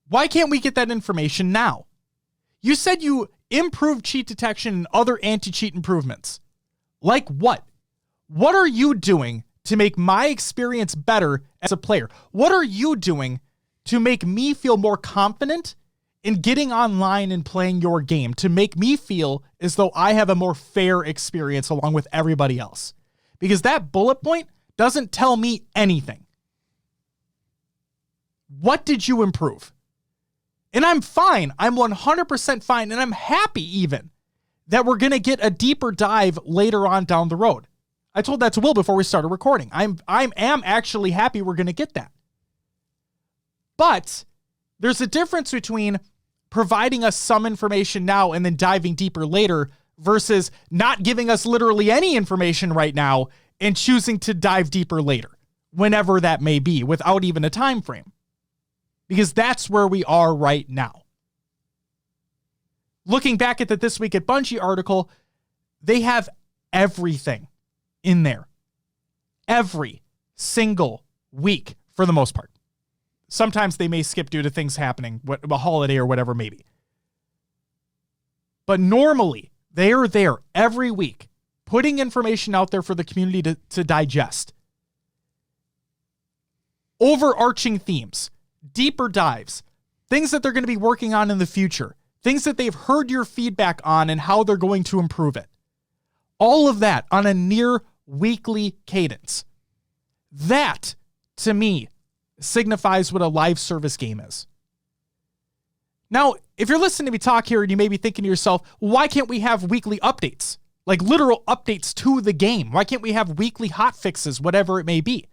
Why can't we get that information now? You said you improved cheat detection and other anti-cheat improvements. Like what? What are you doing to make my experience better as a player? What are you doing to make me feel more confident in getting online and playing your game, to make me feel as though I have a more fair experience along with everybody else? Because that bullet point doesn't tell me anything. What did you improve? And I'm fine. I'm 100% fine. And I'm happy even that we're going to get a deeper dive later on down the road. I told that to Will before we started recording. I am actually happy we're going to get that. But there's a difference between providing us some information now and then diving deeper later versus not giving us literally any information right now and choosing to dive deeper later, whenever that may be, without even a time frame. Because that's where we are right now. Looking back at the This Week at Bungie article, they have everything in there. Every single week, for the most part. Sometimes they may skip due to things happening, a holiday or whatever maybe. But normally, they are there every week, putting information out there for the community to digest. Overarching themes, deeper dives, things that they're going to be working on in the future, things that they've heard your feedback on and how they're going to improve it. All of that on a near weekly cadence. That, to me, signifies what a live service game is. Now, if you're listening to me talk here and you may be thinking to yourself, why can't we have weekly updates? Like literal updates to the game. Why can't we have weekly hot fixes, whatever it may be?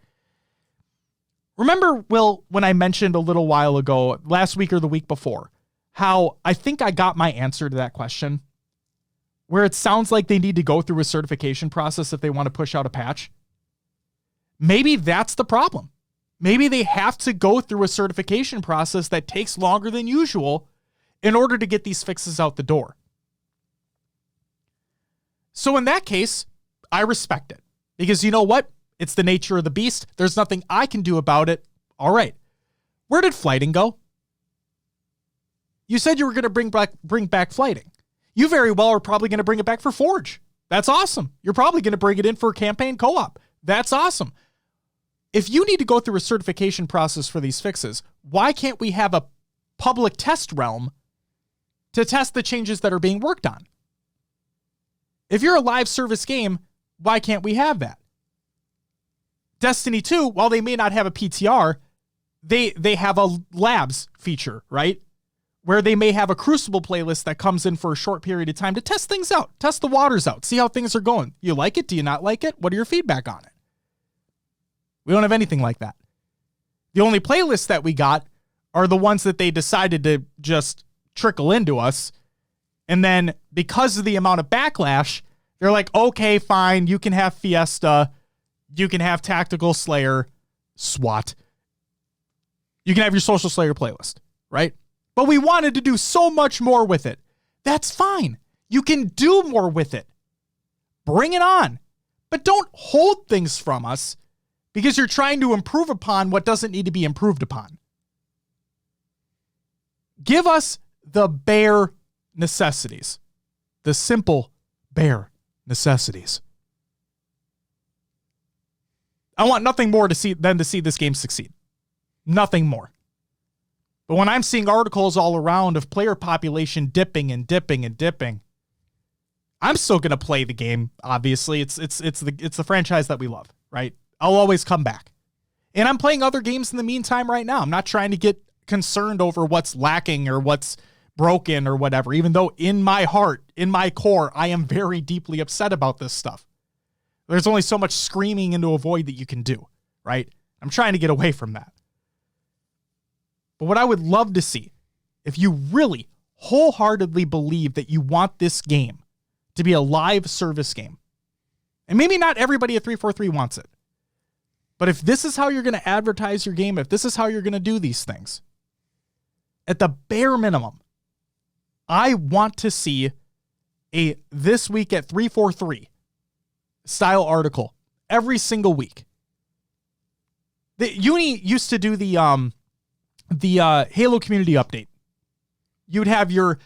Remember, Will, when I mentioned a little while ago, last week or the week before, how I think I got my answer to that question, where it sounds like they need to go through a certification process if they want to push out a patch? Maybe that's the problem. Maybe they have to go through a certification process that takes longer than usual in order to get these fixes out the door. So in that case, I respect it. Because you know what? It's the nature of the beast. There's nothing I can do about it. All right. Where did flighting go? You said you were going to bring back flighting. You very well are probably going to bring it back for Forge. That's awesome. You're probably going to bring it in for campaign co-op. That's awesome. If you need to go through a certification process for these fixes, why can't we have a public test realm to test the changes that are being worked on? If you're a live service game, why can't we have that? Destiny 2, while they may not have a PTR, they have a labs feature, right? where they may have a Crucible playlist that comes in for a short period of time to test things out, test the waters out, see how things are going. You like it? Do you not like it? What are your feedback on it? We don't have anything like that. The only playlists that we got are the ones that they decided to just trickle into us. And then because of the amount of backlash, they're like, okay, fine, you can have Fiesta, you can have Tactical Slayer, SWAT. You can have your Social Slayer playlist, right? But we wanted to do so much more with it. That's fine. You can do more with it. Bring it on. But don't hold things from us because you're trying to improve upon what doesn't need to be improved upon. Give us the bare necessities. The simple, bare necessities. I want nothing more than to see this game succeed. Nothing more. But when I'm seeing articles all around of player population dipping and dipping and dipping, I'm still going to play the game. Obviously, it's the franchise that we love, right? I'll always come back. And I'm playing other games in the meantime right now. I'm not trying to get concerned over what's lacking or what's broken or whatever, even though in my heart, in my core, I am very deeply upset about this stuff. There's only so much screaming into a void that you can do, right? I'm trying to get away from that. But what I would love to see, if you really wholeheartedly believe that you want this game to be a live service game, and maybe not everybody at 343 wants it, but if this is how you're going to advertise your game, if this is how you're going to do these things, at the bare minimum, I want to see a This Week at 343 style article every single week. The Uni used to do the Halo community update. You'd have your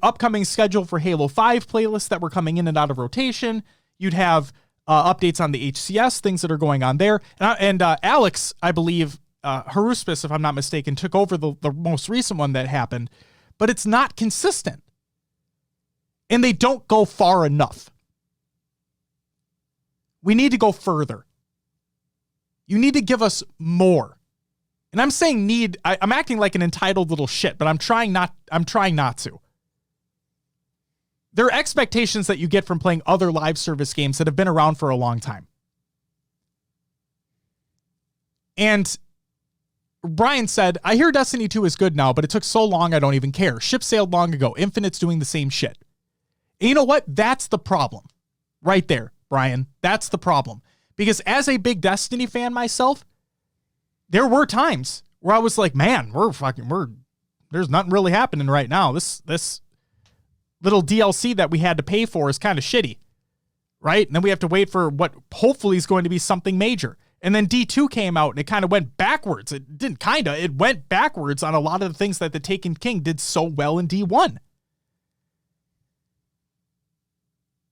upcoming schedule for Halo 5 playlists that were coming in and out of rotation. You'd have updates on the HCS, things that are going on there. And Alex, I believe, Haruspis, if I'm not mistaken, took over the most recent one that happened. But it's not consistent. And they don't go far enough. We need to go further. You need to give us more. And I'm saying need, I'm acting like an entitled little shit, but I'm trying not to. There are expectations that you get from playing other live service games that have been around for a long time. And Brian said, I hear Destiny 2 is good now, but it took so long I don't even care. Ship sailed long ago. Infinite's doing the same shit. And you know what? That's the problem. Right there, Brian. That's the problem. Because as a big Destiny fan myself, there were times where I was like, man, there's nothing really happening right now. This little DLC that we had to pay for is kind of shitty, right? And then we have to wait for what hopefully is going to be something major. And then D2 came out and it kind of went backwards. It went backwards on a lot of the things that the Taken King did so well in D1.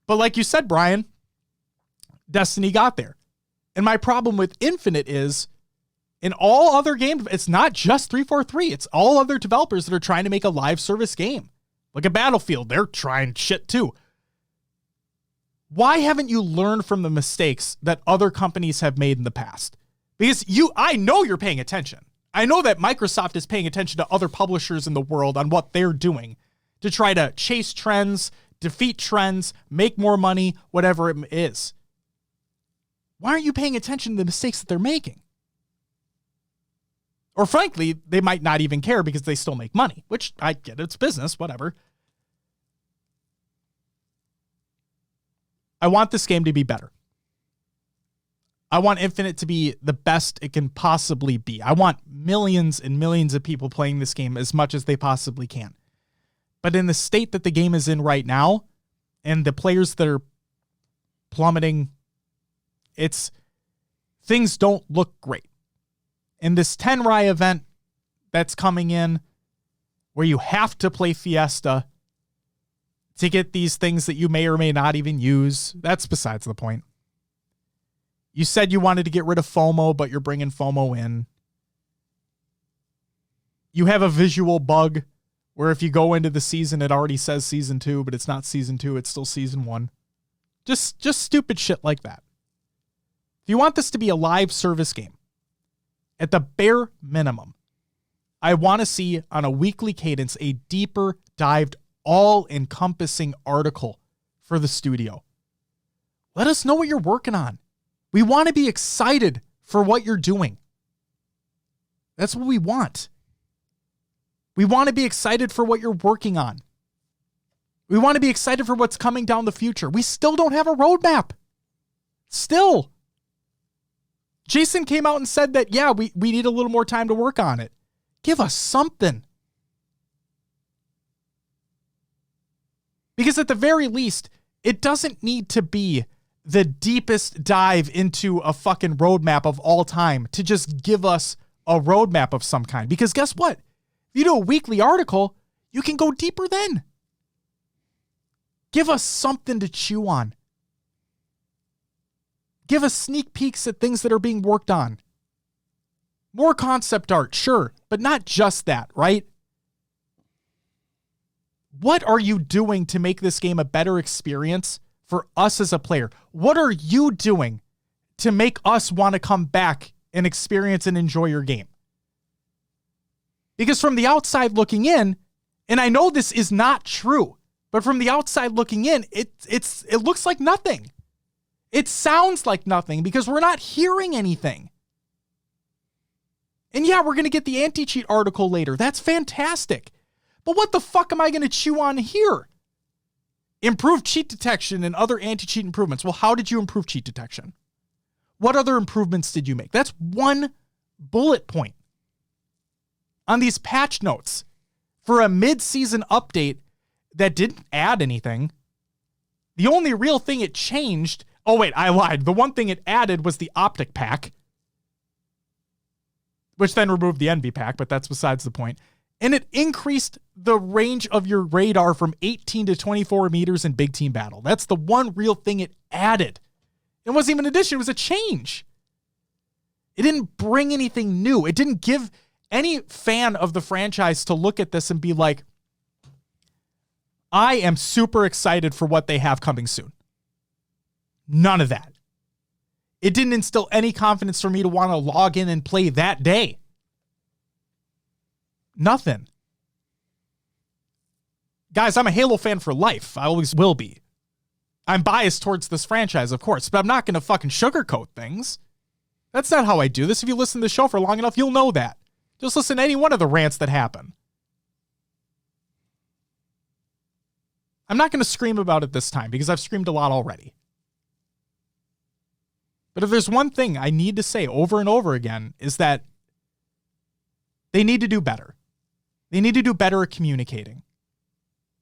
But like you said, Brian, Destiny got there. And my problem with Infinite is, in all other games, it's not just 343. It's all other developers that are trying to make a live service game. Look at Battlefield. They're trying shit too. Why haven't you learned from the mistakes that other companies have made in the past? Because I know you're paying attention. I know that Microsoft is paying attention to other publishers in the world on what they're doing to try to chase trends, defeat trends, make more money, whatever it is. Why aren't you paying attention to the mistakes that they're making? Or frankly, they might not even care because they still make money, which I get. It's business, whatever. I want this game to be better. I want Infinite to be the best it can possibly be. I want millions and millions of people playing this game as much as they possibly can. But in the state that the game is in right now, and the players that are plummeting, things don't look great. And this Tenrai event that's coming in, where you have to play Fiesta to get these things that you may or may not even use, that's besides the point. You said you wanted to get rid of FOMO, but you're bringing FOMO in. You have a visual bug where if you go into the season, it already says season 2, but it's not season 2, it's still season 1. Just stupid shit like that. If you want this to be a live service game, at the bare minimum, I want to see on a weekly cadence a deeper dived, all-encompassing article for the studio. Let us know what you're working on. We want to be excited for what you're doing. That's what we want. We want to be excited for what you're working on. We want to be excited for what's coming down the future. We still don't have a roadmap. Still. Jason came out and said that, yeah, we need a little more time to work on it. Give us something. Because at the very least, it doesn't need to be the deepest dive into a fucking roadmap of all time to just give us a roadmap of some kind. Because guess what? If you do a weekly article, you can go deeper then. Give us something to chew on. Give us sneak peeks at things that are being worked on. More concept art, sure, but not just that, right? What are you doing to make this game a better experience for us as a player? What are you doing to make us want to come back and experience and enjoy your game? Because from the outside looking in, and I know this is not true, but from the outside looking in, it looks like nothing. It sounds like nothing because we're not hearing anything. And yeah, we're going to get the anti-cheat article later. That's fantastic. But what the fuck am I going to chew on here? Improved cheat detection and other anti-cheat improvements. Well, how did you improve cheat detection? What other improvements did you make? That's one bullet point on these patch notes for a mid-season update that didn't add anything. The only real thing it changed... Oh, wait, I lied. The one thing it added was the optic pack, which then removed the envy pack, but that's besides the point. And it increased the range of your radar from 18 to 24 meters in big team battle. That's the one real thing it added. It wasn't even an addition, it was a change. It didn't bring anything new. It didn't give any fan of the franchise to look at this and be like, I am super excited for what they have coming soon. None of that. It didn't instill any confidence for me to want to log in and play that day. Nothing. Guys, I'm a Halo fan for life. I always will be. I'm biased towards this franchise, of course, but I'm not going to fucking sugarcoat things. That's not how I do this. If you listen to the show for long enough, you'll know that. Just listen to any one of the rants that happen. I'm not going to scream about it this time because I've screamed a lot already. But if there's one thing I need to say over and over again is that they need to do better. They need to do better at communicating.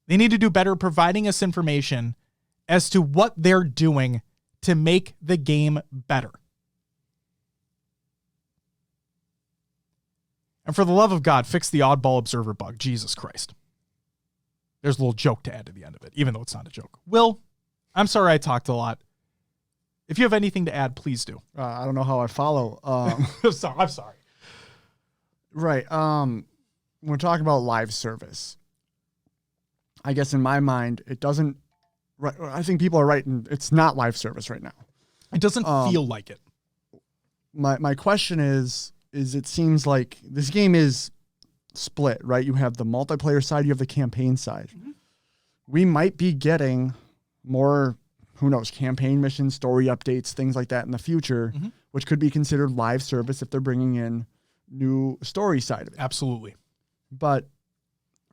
They need to do better providing us information as to what they're doing to make the game better. And for the love of God, fix the oddball observer bug. Jesus Christ. There's a little joke to add to the end of it, even though it's not a joke. Will, I'm sorry I talked a lot. If you have anything to add, please do. I don't know how I follow. I'm sorry. Right. When we're talking about live service, I guess in my mind, it doesn't... Right, I think people are right, and it's not live service right now. It doesn't feel like it. My question is it seems like this game is split, right? You have the multiplayer side, you have the campaign side. Mm-hmm. We might be getting more... who knows, campaign missions, story updates, things like that in the future, mm-hmm. which could be considered live service if they're bringing in new story side of it. Absolutely. But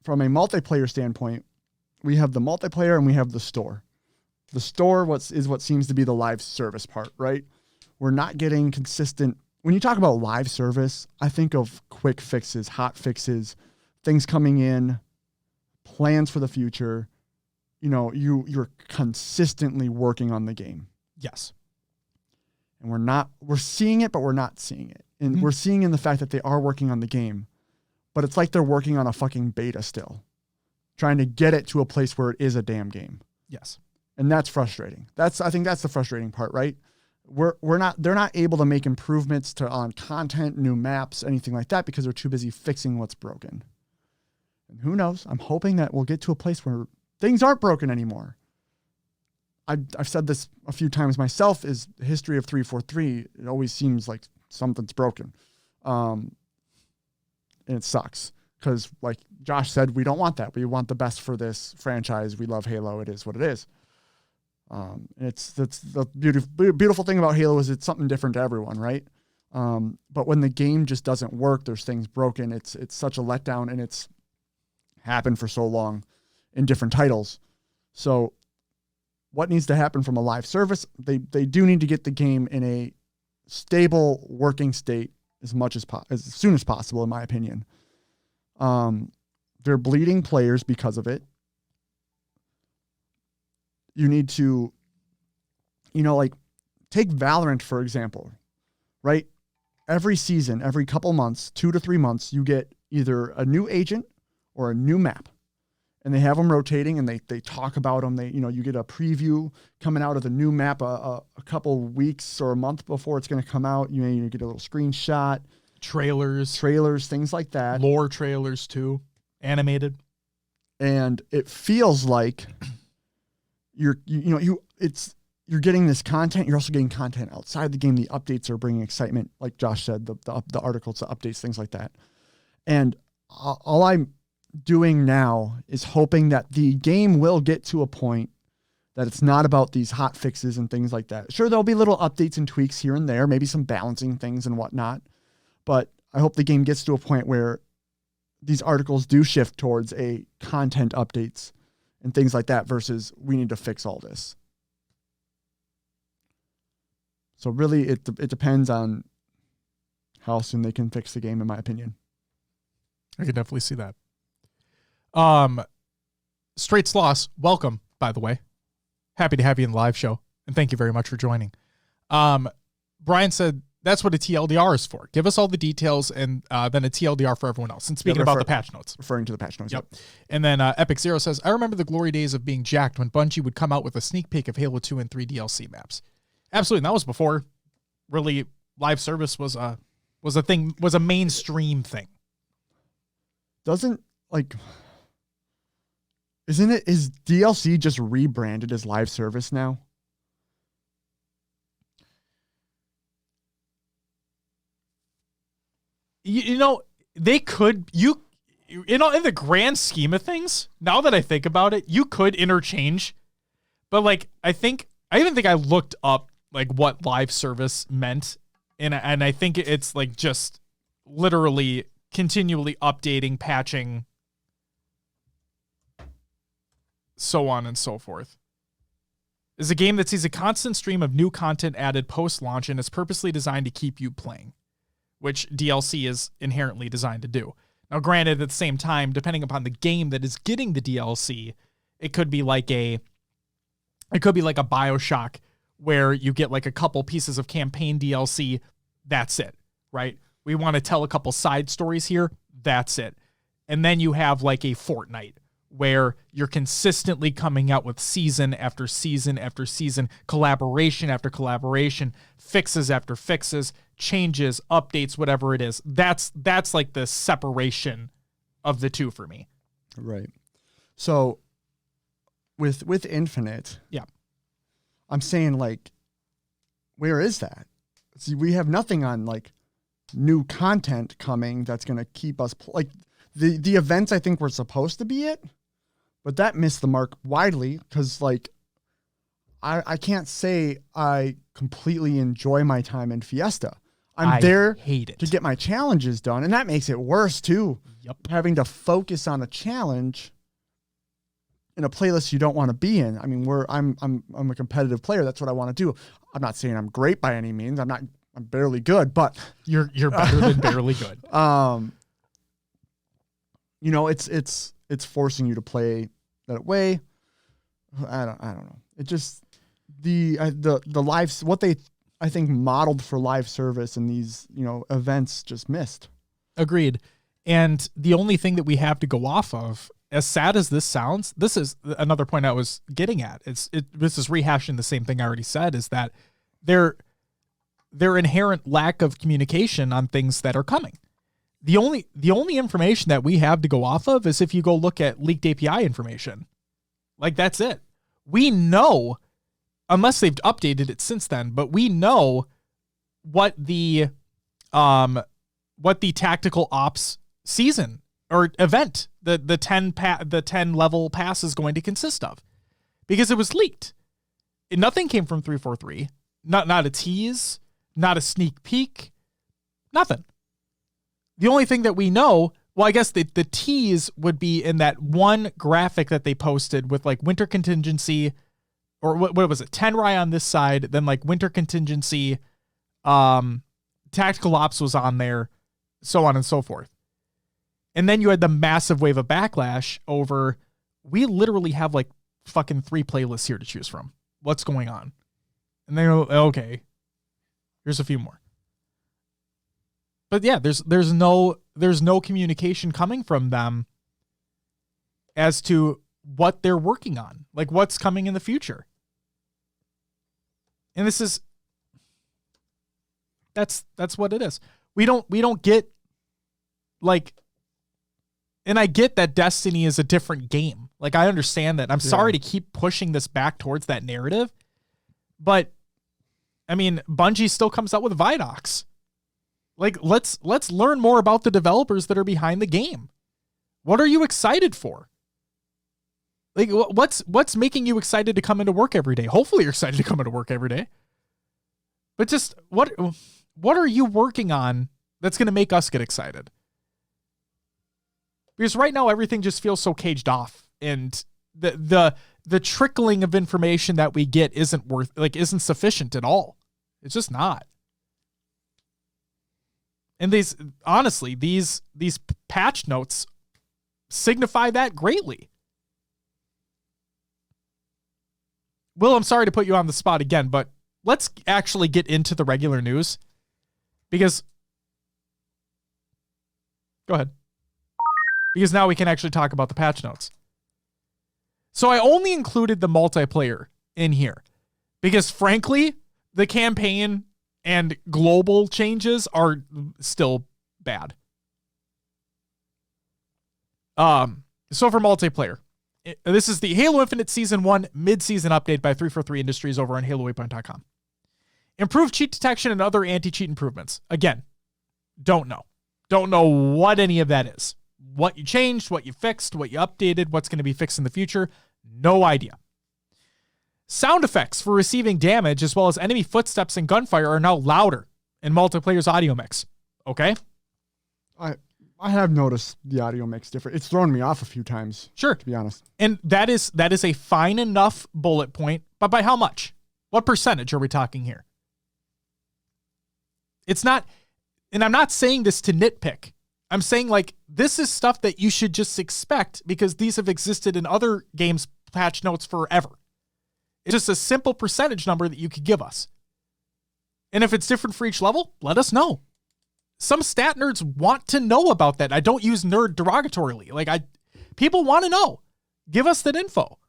from a multiplayer standpoint, we have the multiplayer and we have the store. The store is what seems to be the live service part, right? We're not getting consistent. When you talk about live service, I think of quick fixes, hot fixes, things coming in, plans for the future. You know, you're consistently working on the game. Yes. And we're seeing it, but we're not seeing it. And Mm-hmm. we're seeing in the fact that they are working on the game, but it's like they're working on a fucking beta still, trying to get it to a place where it is a damn game. Yes. And that's frustrating. I think that's the frustrating part, right? They're not able to make improvements on content, new maps, anything like that because they're too busy fixing what's broken. And who knows? I'm hoping that we'll get to a place where things aren't broken anymore. I've said this a few times myself, is the history of 343. It always seems like something's broken. And and it sucks because, like Josh said, we don't want that. We want the best for this franchise. We love Halo. It is what it is. That's the beautiful thing about Halo is it's something different to everyone, right? But when the game just doesn't work, there's things broken. It's such a letdown, and it's happened for so long in different titles. So what needs to happen from a live service? They do need to get the game in a stable working state as soon as possible, in my opinion. They're bleeding players because of it. You need to, like take Valorant, for example, right? Every season, every couple months, 2 to 3 months, you get either a new agent or a new map. And they have them rotating, and they talk about them. You get a preview coming out of the new map a couple weeks or a month before it's going to come out. You get a little screenshot, trailers, things like that. Lore trailers too, animated. And it feels like you're getting this content. You're also getting content outside the game. The updates are bringing excitement, like Josh said, the articles, the updates, things like that. And all I'm doing now is hoping that the game will get to a point that it's not about these hot fixes and things like that. Sure, there'll be little updates and tweaks here and there, maybe some balancing things and whatnot. But I hope the game gets to a point where these articles do shift towards a content updates and things like that versus we need to fix all this. So really, it depends on how soon they can fix the game, in my opinion. I can definitely see that. Straight Sloss, welcome, by the way. Happy to have you in the live show, and thank you very much for joining. Brian said that's what a TLDR is for. Give us all the details and then a TLDR for everyone else. And speaking about the patch notes. Referring to the patch notes. Yep. And then Epic Zero says, I remember the glory days of being jacked when Bungie would come out with a sneak peek of Halo 2 and 3 DLC maps. Absolutely. And that was before really live service was a mainstream thing. Is DLC just rebranded as live service now? They could, in the grand scheme of things, now that I think about it, you could interchange, but I even think I looked up what live service meant. And I think it's just literally continually updating, patching, so on and so forth. Is a game that sees a constant stream of new content added post-launch and is purposely designed to keep you playing, which DLC is inherently designed to do. Now, granted, at the same time, depending upon the game that is getting the DLC, it could be like a BioShock where you get a couple pieces of campaign DLC. That's it, right? We want to tell a couple side stories here. That's it. And then you have a Fortnite where you're consistently coming out with season after season after season, collaboration after collaboration, fixes after fixes, changes, updates, whatever it is. That's the separation of the two for me. Right. So with Infinite, yeah, I'm saying where is that? See, we have nothing on new content coming that's going to keep us the events I think were supposed to be it, but that missed the mark widely because I can't say I completely enjoy my time in Fiesta. I hate it to get my challenges done, and that makes it worse too. Yep. Having to focus on a challenge in a playlist you don't want to be in. I mean, I'm a competitive player. That's what I want to do. I'm not saying I'm great by any means. I'm barely good, but you're better than barely good. It's forcing you to play that way. I don't know. It just the live, what they I think modeled for live service and these events just missed. Agreed. And the only thing that we have to go off of, as sad as this sounds, this is another point I was getting at. This is rehashing the same thing I already said, is that their inherent lack of communication on things that are coming. The only information that we have to go off of is if you go look at leaked API information. That's it. We know, unless they've updated it since then, but we know what the tactical ops season or event the 10 level pass is going to consist of, because it was leaked. And nothing came from 343. Not a tease, not a sneak peek, nothing. The only thing that we know, well, I guess the tease would be in that one graphic that they posted with like winter contingency, or what was it? 10 Rye on this side, then like winter contingency, tactical ops was on there, so on and so forth. And then you had the massive wave of backlash over, we literally have like fucking 3 playlists here to choose from. What's going on? And they go, okay, here's a few more. But yeah, there's no communication coming from them as to what they're working on, like what's coming in the future. And that's what it is. We don't get like, and I get that Destiny is a different game. Like, I understand that. I'm sorry to keep pushing this back towards that narrative, but I mean, Bungie still comes out with Vidocs. Like, let's learn more about the developers that are behind the game. What are you excited for? Like, what's making you excited to come into work every day? Hopefully you're excited to come into work every day. But just what are you working on that's going to make us get excited? Because right now everything just feels so caged off, and the trickling of information that we get isn't sufficient at all. It's just not. And these patch notes signify that greatly. Will, I'm sorry to put you on the spot again, but let's actually get into the regular news, because go ahead. Because now we can actually talk about the patch notes. So I only included the multiplayer in here because, frankly, the campaign and global changes are still bad. So for multiplayer, this is the Halo Infinite Season 1 mid-season update by 343 Industries over on HaloWaypoint.com. Improved cheat detection and other anti-cheat improvements. Again, don't know. Don't know what any of that is. What you changed, what you fixed, what you updated, what's going to be fixed in the future. No idea. Sound effects for receiving damage as well as enemy footsteps and gunfire are now louder in multiplayer's audio mix. Okay? I have noticed the audio mix different. It's thrown me off a few times. Sure. To be honest. And that is a fine enough bullet point, but by how much? What percentage are we talking here? It's not, and I'm not saying this to nitpick. I'm saying, like, this is stuff that you should just expect because these have existed in other games' patch notes forever. It's just a simple percentage number that you could give us. And if it's different for each level, let us know. Some stat nerds want to know about that. I don't use nerd derogatorily. People want to know. Give us that info.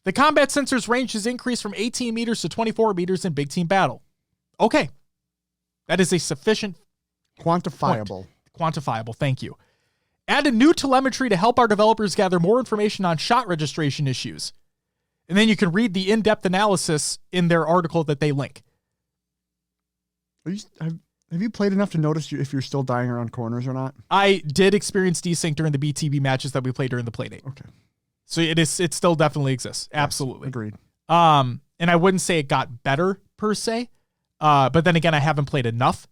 The combat sensors range has increased from 18 meters to 24 meters in big team battle. Okay. That is a sufficient quantifiable. Quantifiable, thank you. Added new telemetry to help our developers gather more information on shot registration issues. And then you can read the in-depth analysis in their article that they link. Have you played enough to notice if you're still dying around corners or not? I did experience desync during the BTB matches that we played during the Playdate. Okay. So it still definitely exists. Absolutely. Yes, agreed. And I wouldn't say it got better per se. But then again, I haven't played enough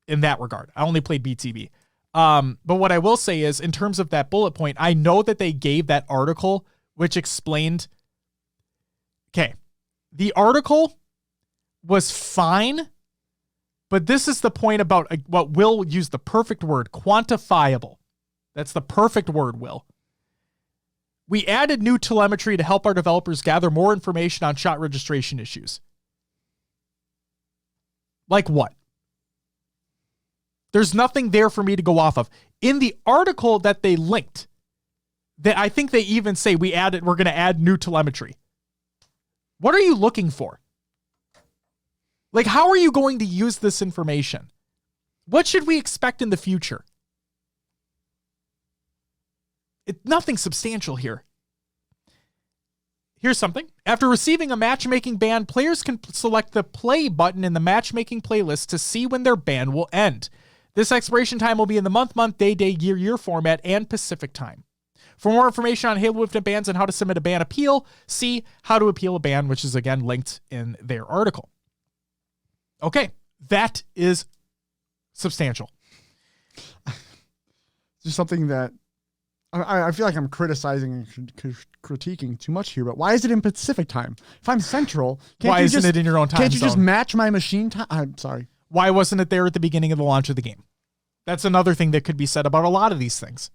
in that regard. I only played BTB. But what I will say is, in terms of that bullet point, I know that they gave that article which explained, okay, the article was fine, but this is the point about what Will used the perfect word, quantifiable. That's the perfect word, Will. We added new telemetry to help our developers gather more information on shot registration issues. Like what? There's nothing there for me to go off of. In the article that they linked, that I think they even say we're going to add new telemetry. What are you looking for? Like, how are you going to use this information? What should we expect in the future? Nothing substantial here. Here's something. After receiving a matchmaking ban, players can select the play button in the matchmaking playlist to see when their ban will end. This expiration time will be in the month, day, year format and Pacific time. For more information on Halo Infinite bans and how to submit a ban appeal, see How to Appeal a Ban, which is again linked in their article. Okay, that is substantial. Just something that I feel like I'm criticizing and critiquing too much here, but why is it in Pacific time? If I'm Central, why isn't it in your own time Can't you zone? just match my machine time? I'm sorry. Why wasn't it there at the beginning of the launch of the game? That's another thing that could be said about a lot of these things.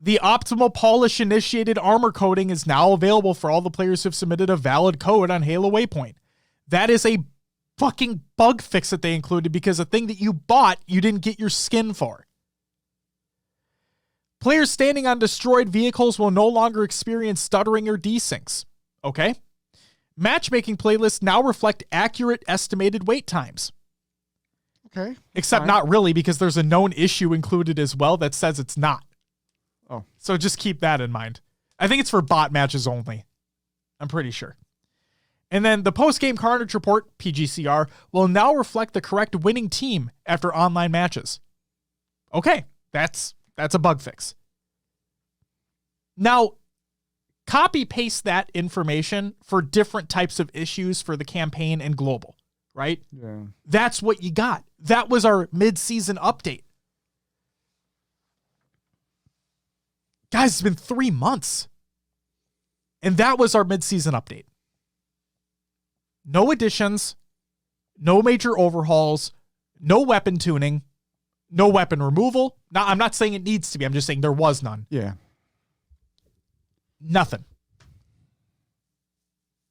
The optimal polish-initiated armor coating is now available for all the players who have submitted a valid code on Halo Waypoint. That is a fucking bug fix that they included because a thing that you bought, you didn't get your skin for. Players standing on destroyed vehicles will no longer experience stuttering or desyncs. Okay. Matchmaking playlists now reflect accurate estimated wait times. Okay. Except not really, because there's a known issue included as well that says it's not. Oh. So just keep that in mind. I think it's for bot matches only. I'm pretty sure. And then the post-game Carnage report, PGCR, will now reflect the correct winning team after online matches. Okay, that's a bug fix. Now, copy-paste that information for different types of issues for the campaign and global, right? Yeah. That's what you got. That was our mid-season update. Guys, it's been 3 months. And that was our mid-season update. No additions, no major overhauls, no weapon tuning, no weapon removal. Now, I'm not saying it needs to be. I'm just saying there was none. Yeah. Nothing.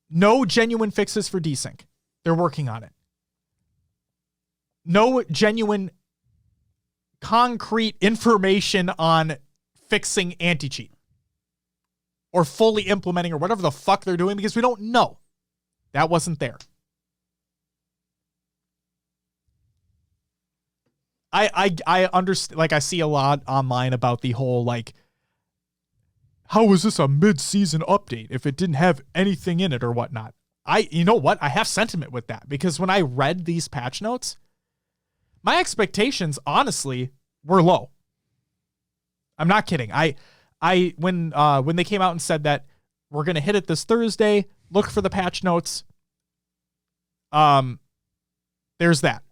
No genuine fixes for desync. They're working on it. No genuine concrete information on fixing anti-cheat or fully implementing or whatever the fuck they're doing because we don't know. That wasn't there. I understand, like I see a lot online about the whole like, how is this a mid-season update if it didn't have anything in it or whatnot? You know what? I have sentiment with that because when I read these patch notes, my expectations honestly were low. I'm not kidding. When they came out and said that we're going to hit it this Thursday, look for the patch notes. There's that.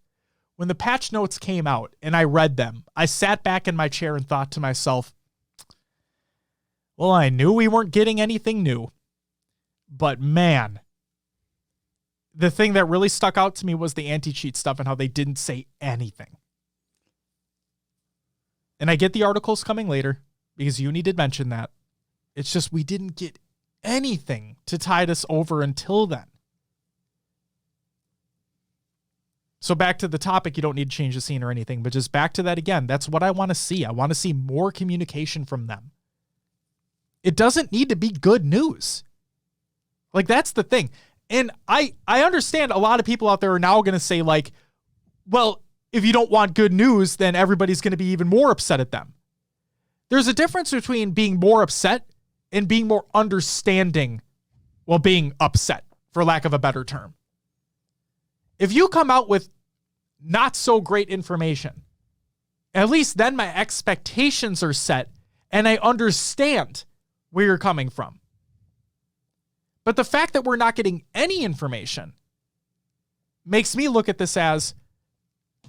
When the patch notes came out and I read them, I sat back in my chair and thought to myself, well, I knew we weren't getting anything new, but man, the thing that really stuck out to me was the anti-cheat stuff and how they didn't say anything. And I get the articles coming later because Uni did mention that. It's just we didn't get anything to tide us over until then. So back to the topic, you don't need to change the scene or anything, but just back to that again. That's what I want to see. I want to see more communication from them. It doesn't need to be good news. Like, that's the thing. And I understand a lot of people out there are now going to say, like, well, if you don't want good news, then everybody's going to be even more upset at them. There's a difference between being more upset and being more understanding while being upset, for lack of a better term. If you come out with not so great information, at least then my expectations are set and I understand where you're coming from. But the fact that we're not getting any information makes me look at this as,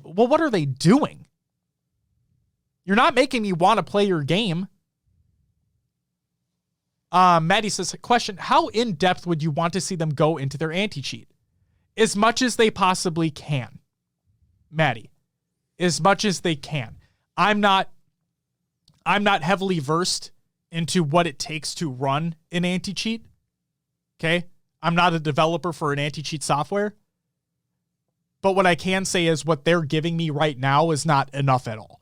well, what are they doing? You're not making me want to play your game. Maddie says, question, how in-depth would you want to see them go into their anti-cheat? As much as they possibly can. Maddie, as much as they can. I'm not heavily versed into what it takes to run an anti-cheat. Okay? I'm not a developer for an anti-cheat software. But what I can say is what they're giving me right now is not enough at all.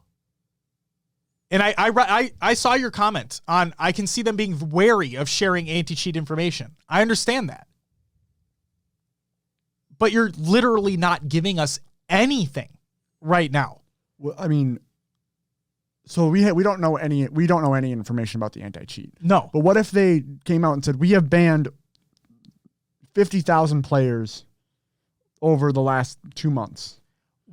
And I saw your comment on, I can see them being wary of sharing anti-cheat information. I understand that. But you're literally not giving us anything right now. Well, I mean, so we don't know any information about the anti-cheat. No. But what if they came out and said, we have banned 50,000 players over the last 2 months?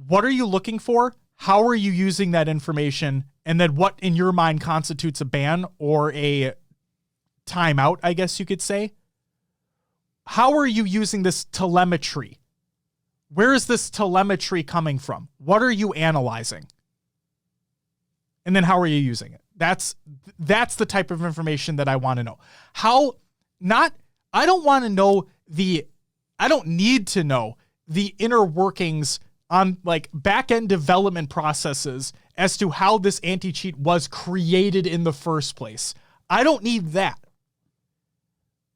What are you looking for? how are you using that information, and then what in your mind constitutes a ban or a timeout, I guess you could say. How are you using this telemetry? Where is this telemetry coming from? What are you analyzing? And then how are you using it? That's the type of information that I want to know. I don't need to know the inner workings on like back-end development processes as to how this anti-cheat was created in the first place. I don't need that.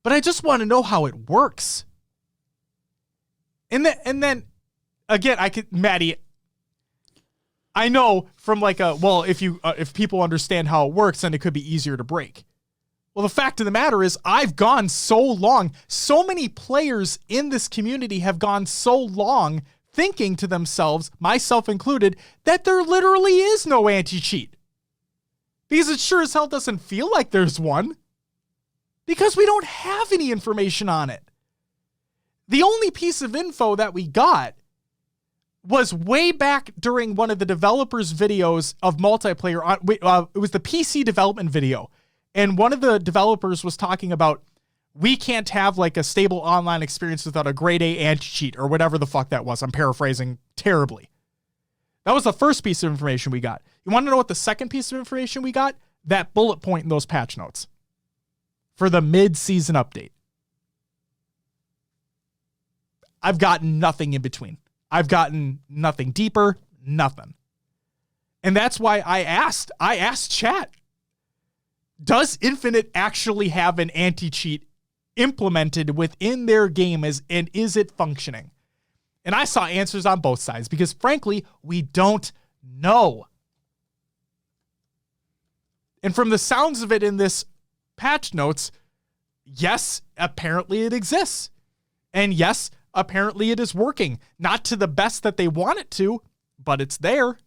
But I just want to know how it works. And then again, Maddie, I know from like if people understand how it works, then it could be easier to break. Well, the fact of the matter is I've gone so long, so many players in this community have gone so long thinking to themselves, myself included, that there literally is no anti-cheat. Because it sure as hell doesn't feel like there's one. Because we don't have any information on it. The only piece of info that we got was way back during one of the developers' videos of multiplayer. It was the PC development video. And one of the developers was talking about, we can't have like a stable online experience without a grade A anti-cheat or whatever the fuck that was. I'm paraphrasing terribly. That was the first piece of information we got. You want to know what the second piece of information we got? That bullet point in those patch notes for the mid-season update. I've gotten nothing in between. I've gotten nothing deeper, nothing. And that's why I asked chat, does Infinite actually have an anti-cheat implemented within their game and is it functioning? And I saw answers on both sides because frankly, we don't know. And from the sounds of it in this patch notes, yes, apparently it exists. And yes, apparently it is working. Not to the best that they want it to, but it's there.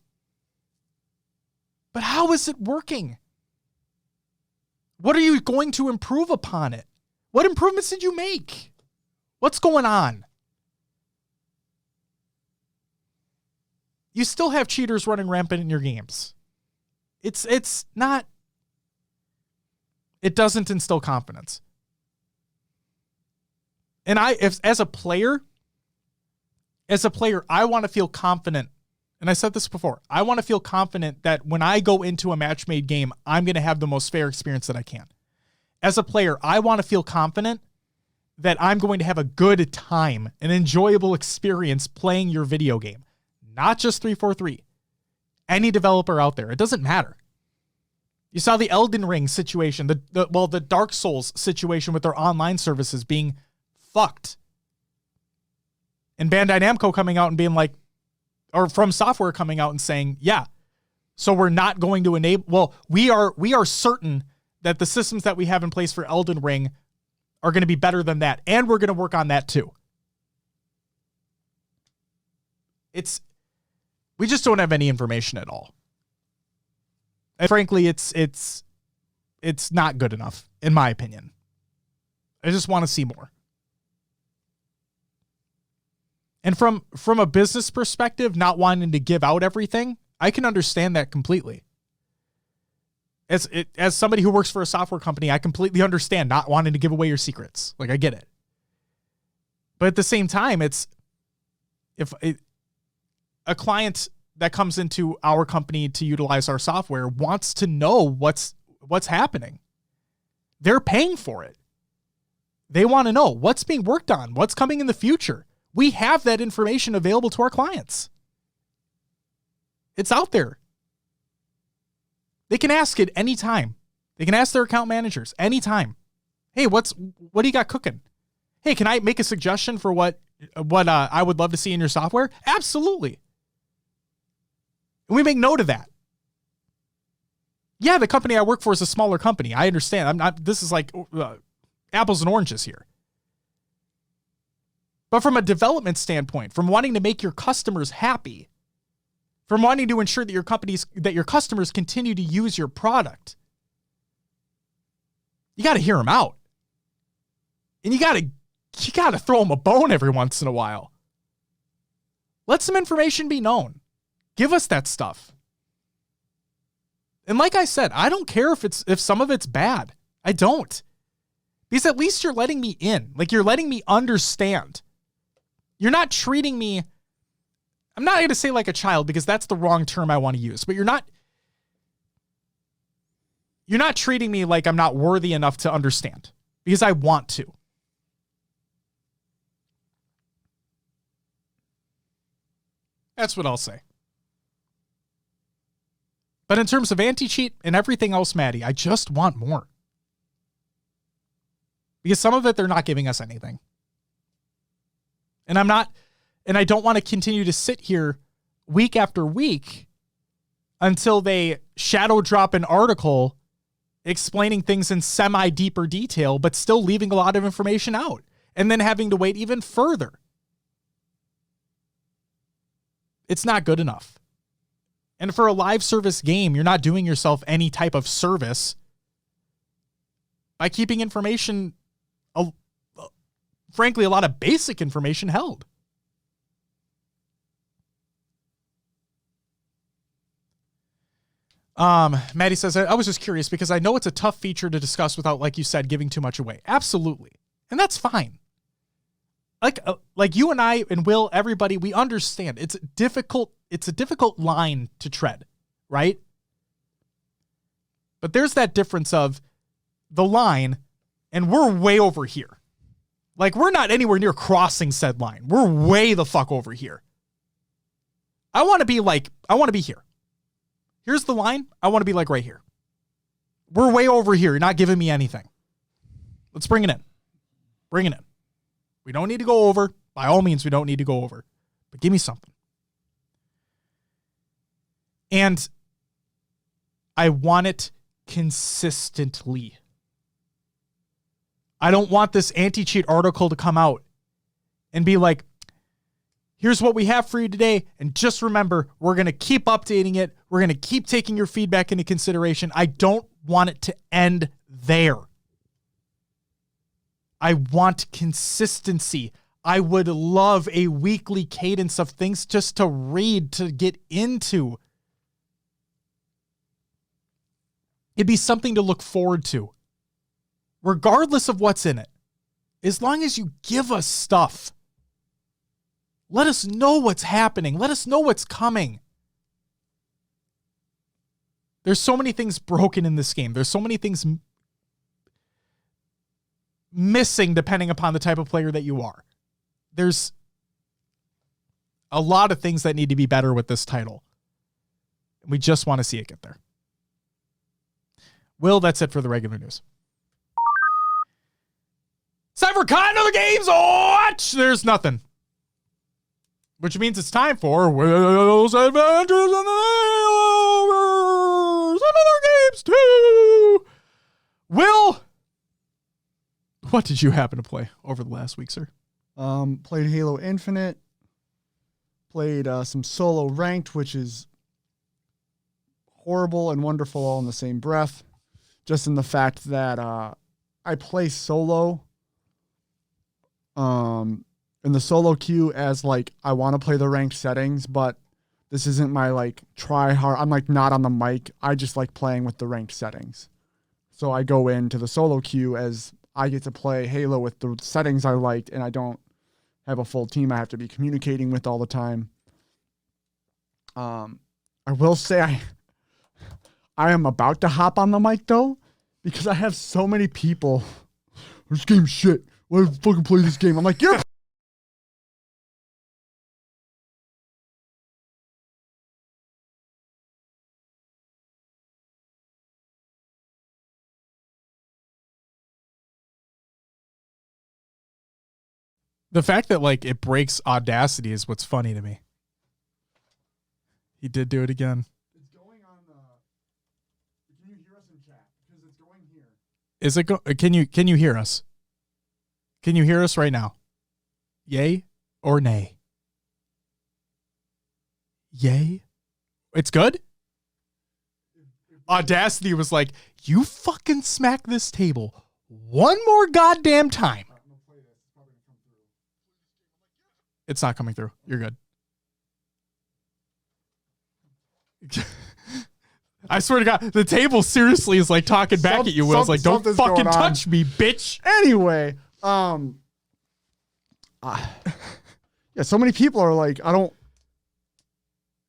But how is it working? What are you going to improve upon it? What improvements did you make? What's going on? You still have cheaters running rampant in your games. It's not... It doesn't instill confidence. And as a player, I want to feel confident. And I said this before. I want to feel confident that when I go into a match-made game, I'm going to have the most fair experience that I can. As a player, I want to feel confident that I'm going to have a good time, an enjoyable experience playing your video game. Not just 343. Any developer out there. It doesn't matter. You saw the Elden Ring situation, the Dark Souls situation with their online services being fucked. And Bandai Namco coming out and being like, or From Software coming out and saying, yeah, so we're not going to enable, well, we are certain that the systems that we have in place for Elden Ring are going to be better than that. And we're going to work on that too. We just don't have any information at all. And frankly, it's not good enough, in my opinion. I just want to see more. And from a business perspective, not wanting to give out everything, I can understand that completely. As somebody who works for a software company, I completely understand not wanting to give away your secrets. Like, I get it. But at the same time, if a client that comes into our company to utilize our software wants to know what's happening. They're paying for it. They want to know what's being worked on, what's coming in the future. We have that information available to our clients. It's out there. They can ask it anytime. They can ask their account managers anytime. Hey, what do you got cooking? Hey, can I make a suggestion for what I would love to see in your software? Absolutely. And we make note of that. Yeah, the company I work for is a smaller company. I understand. This is like apples and oranges here. But from a development standpoint, from wanting to make your customers happy, from wanting to ensure that your customers continue to use your product, you got to hear them out. And you got to throw them a bone every once in a while. Let some information be known. Give us that stuff. And like I said, I don't care if some of it's bad. I don't. Because at least you're letting me in. Like, you're letting me understand. You're not treating me, I'm not going to say like a child because that's the wrong term I want to use, but you're not treating me like I'm not worthy enough to understand because I want to. That's what I'll say. But in terms of anti-cheat and everything else, Maddie, I just want more. Because some of it, they're not giving us anything. And I don't want to continue to sit here week after week until they shadow drop an article explaining things in semi-deeper detail, but still leaving a lot of information out. And then having to wait even further. It's not good enough. And for a live service game, you're not doing yourself any type of service by keeping information, frankly, a lot of basic information held. Maddie says, I was just curious because I know it's a tough feature to discuss without, like you said, giving too much away. Absolutely. And that's fine. Like you and I and Will, everybody, we understand. It's a difficult line to tread, right? But there's that difference of the line and we're way over here. Like, we're not anywhere near crossing said line. We're way the fuck over here. I want to be here. Here's the line. I want to be like right here. We're way over here. You're not giving me anything. Let's bring it in. Bring it in. We don't need to go over. By all means, we don't need to go over. But give me something. And I want it consistently. I don't want this anti-cheat article to come out and be like, here's what we have for you today. And just remember, we're going to keep updating it. We're going to keep taking your feedback into consideration. I don't want it to end there. I want consistency. I would love a weekly cadence of things just to read, to get into. It'd be something to look forward to, regardless of what's in it. As long as you give us stuff. Let us know what's happening. Let us know what's coming. There's so many things broken in this game. There's so many things missing depending upon the type of player that you are. There's a lot of things that need to be better with this title. We just want to see it get there. Will, that's it for the regular news. It's time for kind of the games watch. There's nothing. Which means it's time for Will's Adventures in the Mailers and other games too. Will, what did you happen to play over the last week, sir? Played Halo Infinite. Played some solo ranked, which is horrible and wonderful all in the same breath. Just in the fact that I play solo in the solo queue as like I want to play the ranked settings, but this isn't my like try hard. I'm like not on the mic. I just like playing with the ranked settings. So I go into the solo queue as I get to play Halo with the settings I liked, and I don't have a full team I have to be communicating with all the time. I will say I am about to hop on the mic though, because I have so many people. This game's shit. Why do I fucking play this game? I'm like, you're the fact that like it breaks Audacity is what's funny to me. He did do it again. It's going on the. Can you hear us in chat? Because it's going here. Is it can you hear us? Can you hear us right now? Yay or nay? Yay? It's good? Audacity was like, you fucking smack this table one more goddamn time. It's not coming through. You're good. I swear to God, the table seriously is like talking back at you, Will. It's like, don't fucking touch me, bitch. Anyway, yeah, so many people are like, I don't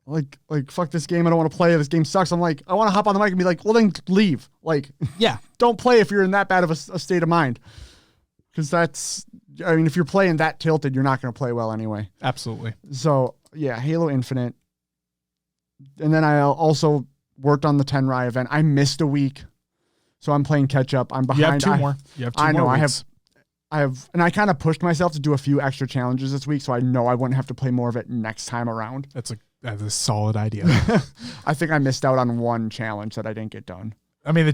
like fuck this game. I don't want to play. This game sucks. I'm like, I want to hop on the mic and be like, well, then leave. Like, yeah, don't play if you're in that bad of a state of mind. Because that's, I mean, if you're playing that tilted, you're not going to play well anyway. Absolutely. So yeah, Halo Infinite. And then I also worked on the Tenrai event. I missed a week, so I'm playing catch up. I'm behind. You have two more. I know. Weeks. I have, and I kind of pushed myself to do a few extra challenges this week, so I know I wouldn't have to play more of it next time around. That's a solid idea. I think I missed out on one challenge that I didn't get done. I mean,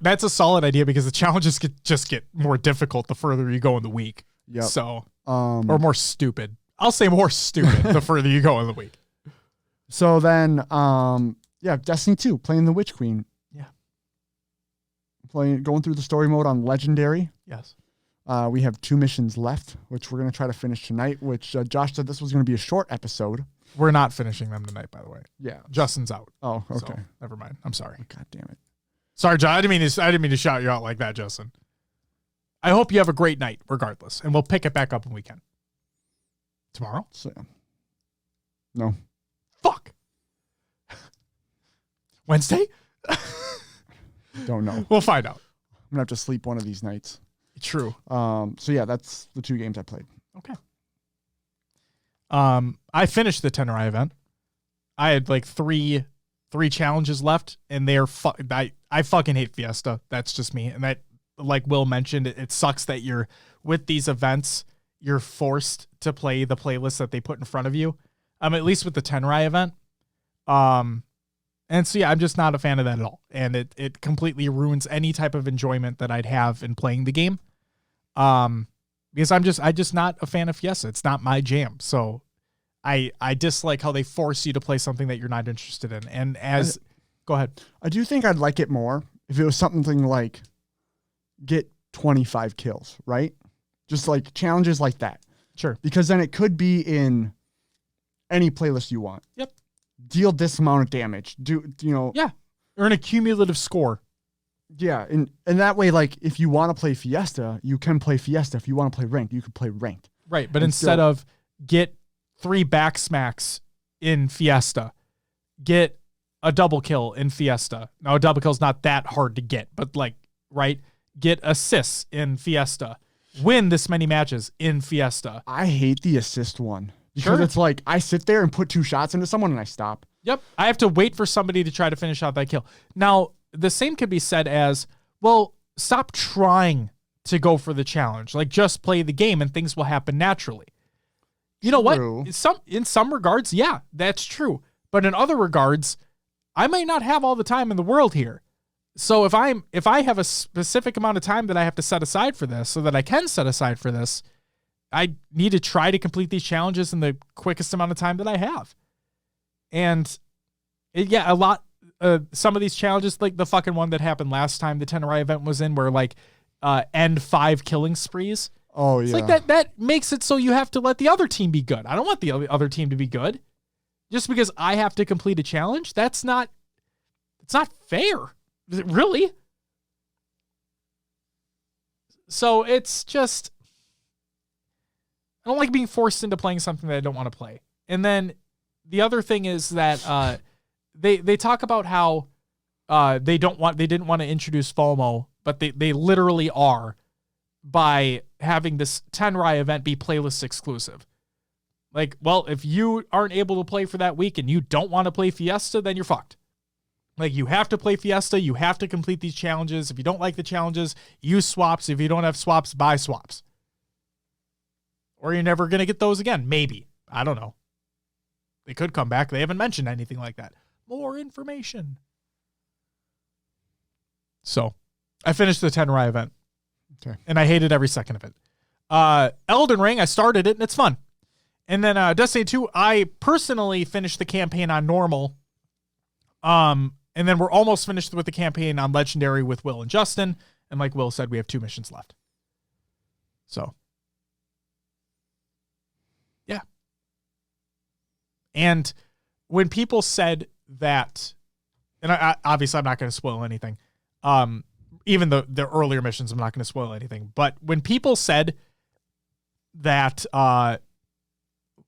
that's a solid idea because the challenges just get more difficult the further you go in the week. Yep. So, or more stupid. I'll say more stupid the further you go in the week. So then, yeah, Destiny 2, playing the Witch Queen. Yeah. Going through the story mode on Legendary. Yes. We have 2 missions left, which we're going to try to finish tonight, which Josh said this was going to be a short episode. We're not finishing them tonight, by the way. Yeah. Justin's out. Oh, okay. So, never mind. I'm sorry. God damn it. Sorry, John. I didn't mean to shout you out like that, Justin. I hope you have a great night, regardless, and we'll pick it back up when we can. Tomorrow? So, no. Fuck. Wednesday? Don't know. We'll find out. I'm gonna have to sleep one of these nights. True. So yeah, that's the 2 games I played. Okay. I finished the Tenrai event. I had like three challenges left, and they're I fucking hate Fiesta. That's just me. And that, like Will mentioned, it sucks that you're with these events, you're forced to play the playlist that they put in front of you. At least with the Tenrai event. And so yeah, I'm just not a fan of that at all. And it completely ruins any type of enjoyment that I'd have in playing the game. Because I'm just not a fan of Fiesta. It's not my jam. So I dislike how they force you to play something that you're not interested in. And go ahead. I do think I'd like it more if it was something like get 25 kills, right? Just like challenges like that. Sure. Because then it could be in any playlist you want. Yep. Deal this amount of damage. Yeah. Earn a cumulative score. Yeah. And that way, like, if you want to play Fiesta, you can play Fiesta. If you want to play ranked, you can play ranked. Right. But instead of get 3 backsmacks in Fiesta, get a double kill in Fiesta. Now, a double kill is not that hard to get, but like, right? Get assists in Fiesta. Win this many matches in Fiesta. I hate the assist one. Because it's like, I sit there and put 2 shots into someone and I stop. Yep. I have to wait for somebody to try to finish out that kill. Now, the same could be said as, well, stop trying to go for the challenge. Like, just play the game and things will happen naturally. You know what? In some regards, yeah, that's true. But in other regards, I may not have all the time in the world here. So if I have a specific amount of time that I have to set aside for this, so that I can set aside for this, I need to try to complete these challenges in the quickest amount of time that I have. And yeah, some of these challenges, like the fucking one that happened last time the Tenrai event was in, where like end 5 killing sprees. Oh, it's yeah. like that makes it so you have to let the other team be good. I don't want the other team to be good. Just because I have to complete a challenge, it's not fair. Is it really? So it's just, I don't like being forced into playing something that I don't want to play. And then the other thing is that they talk about how they didn't want to introduce FOMO, but they literally are, by having this Tenrai event be playlist exclusive. Like, well, if you aren't able to play for that week and you don't want to play Fiesta, then you're fucked. Like, you have to play Fiesta. You have to complete these challenges. If you don't like the challenges, use swaps. If you don't have swaps, buy swaps. Or you're never going to get those again. Maybe. I don't know. They could come back. They haven't mentioned anything like that. More information. So, I finished the Tenrai event. Okay. And I hated every second of it. Elden Ring, I started it, and it's fun. And then Destiny 2, I personally finished the campaign on normal. And then we're almost finished with the campaign on Legendary with Will and Justin. And like Will said, we have 2 missions left. So, yeah. And when people said that, and I obviously I'm not going to spoil anything. Even the earlier missions, I'm not going to spoil anything. But when people said that,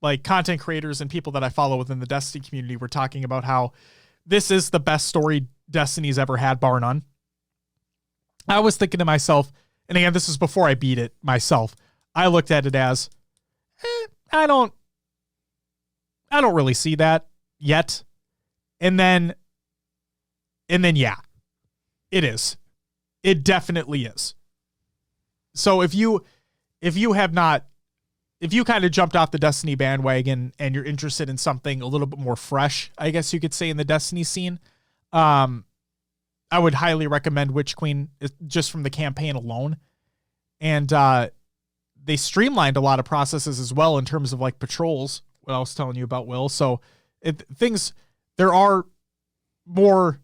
like content creators and people that I follow within the Destiny community were talking about how this is the best story Destiny's ever had, bar none. I was thinking to myself, and again, this is before I beat it myself. I looked at it as, I don't really see that yet. And then yeah, it is. It definitely is. So if you kind of jumped off the Destiny bandwagon and you're interested in something a little bit more fresh, I guess you could say, in the Destiny scene, I would highly recommend Witch Queen just from the campaign alone. And they streamlined a lot of processes as well in terms of like patrols, what I was telling you about, Will. So there are more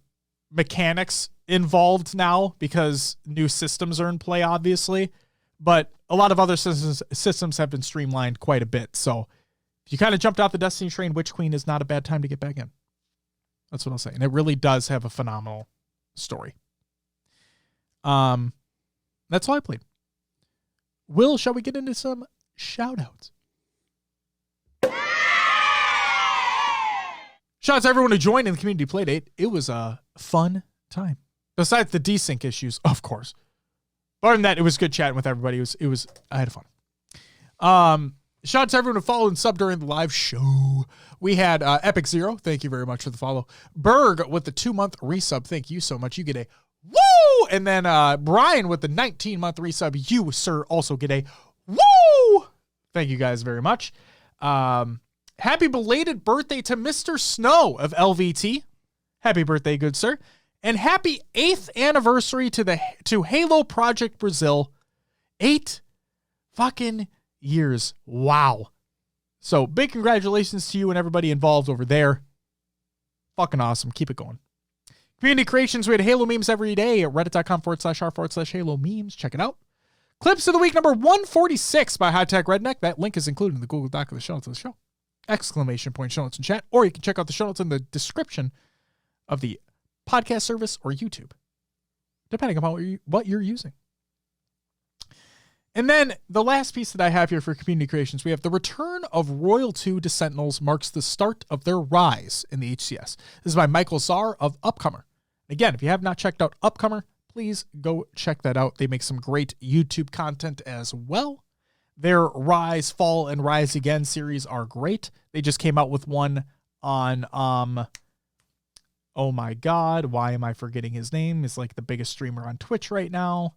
mechanics involved now because new systems are in play, obviously. But a lot of other systems have been streamlined quite a bit. So if you kind of jumped off the Destiny train, Witch Queen is not a bad time to get back in. That's what I'll say. And it really does have a phenomenal story. That's all I played. Will, shall we get into some shout-outs? Shout out to everyone who joined in the community playdate. It was a fun time. Besides the desync issues, of course. But other than that, it was good chatting with everybody. I had fun. Shout out to everyone who followed and subbed during the live show. We had Epic Zero. Thank you very much for the follow. Berg with the 2-month resub. Thank you so much. You get a woo! And then Brian with the 19-month resub. You, sir, also get a woo! Thank you guys very much. Happy belated birthday to Mr. Snow of LVT. Happy birthday, good sir. And happy 8th anniversary to Halo Project Brazil. 8 fucking years. Wow. So big congratulations to you and everybody involved over there. Fucking awesome. Keep it going. Community creations. We had Halo memes every day at reddit.com/r/Halo memes. Check it out. Clips of the week number 146 by High Tech Redneck. That link is included in the Google Doc of the show notes of the show. ! Show notes in chat, or you can check out the show notes in the description of the podcast service or YouTube, depending upon what you're using. And then the last piece that I have here for community creations, we have the return of Royal 2 to Sentinels marks the start of their rise in the HCS. This is by Michael Czar of Upcomer. Again, if you have not checked out Upcomer, please go check that out. They make some great YouTube content as well. Their Rise, Fall, and Rise Again series are great. They just came out with one on, oh my God, why am I forgetting his name? He's like the biggest streamer on Twitch right now.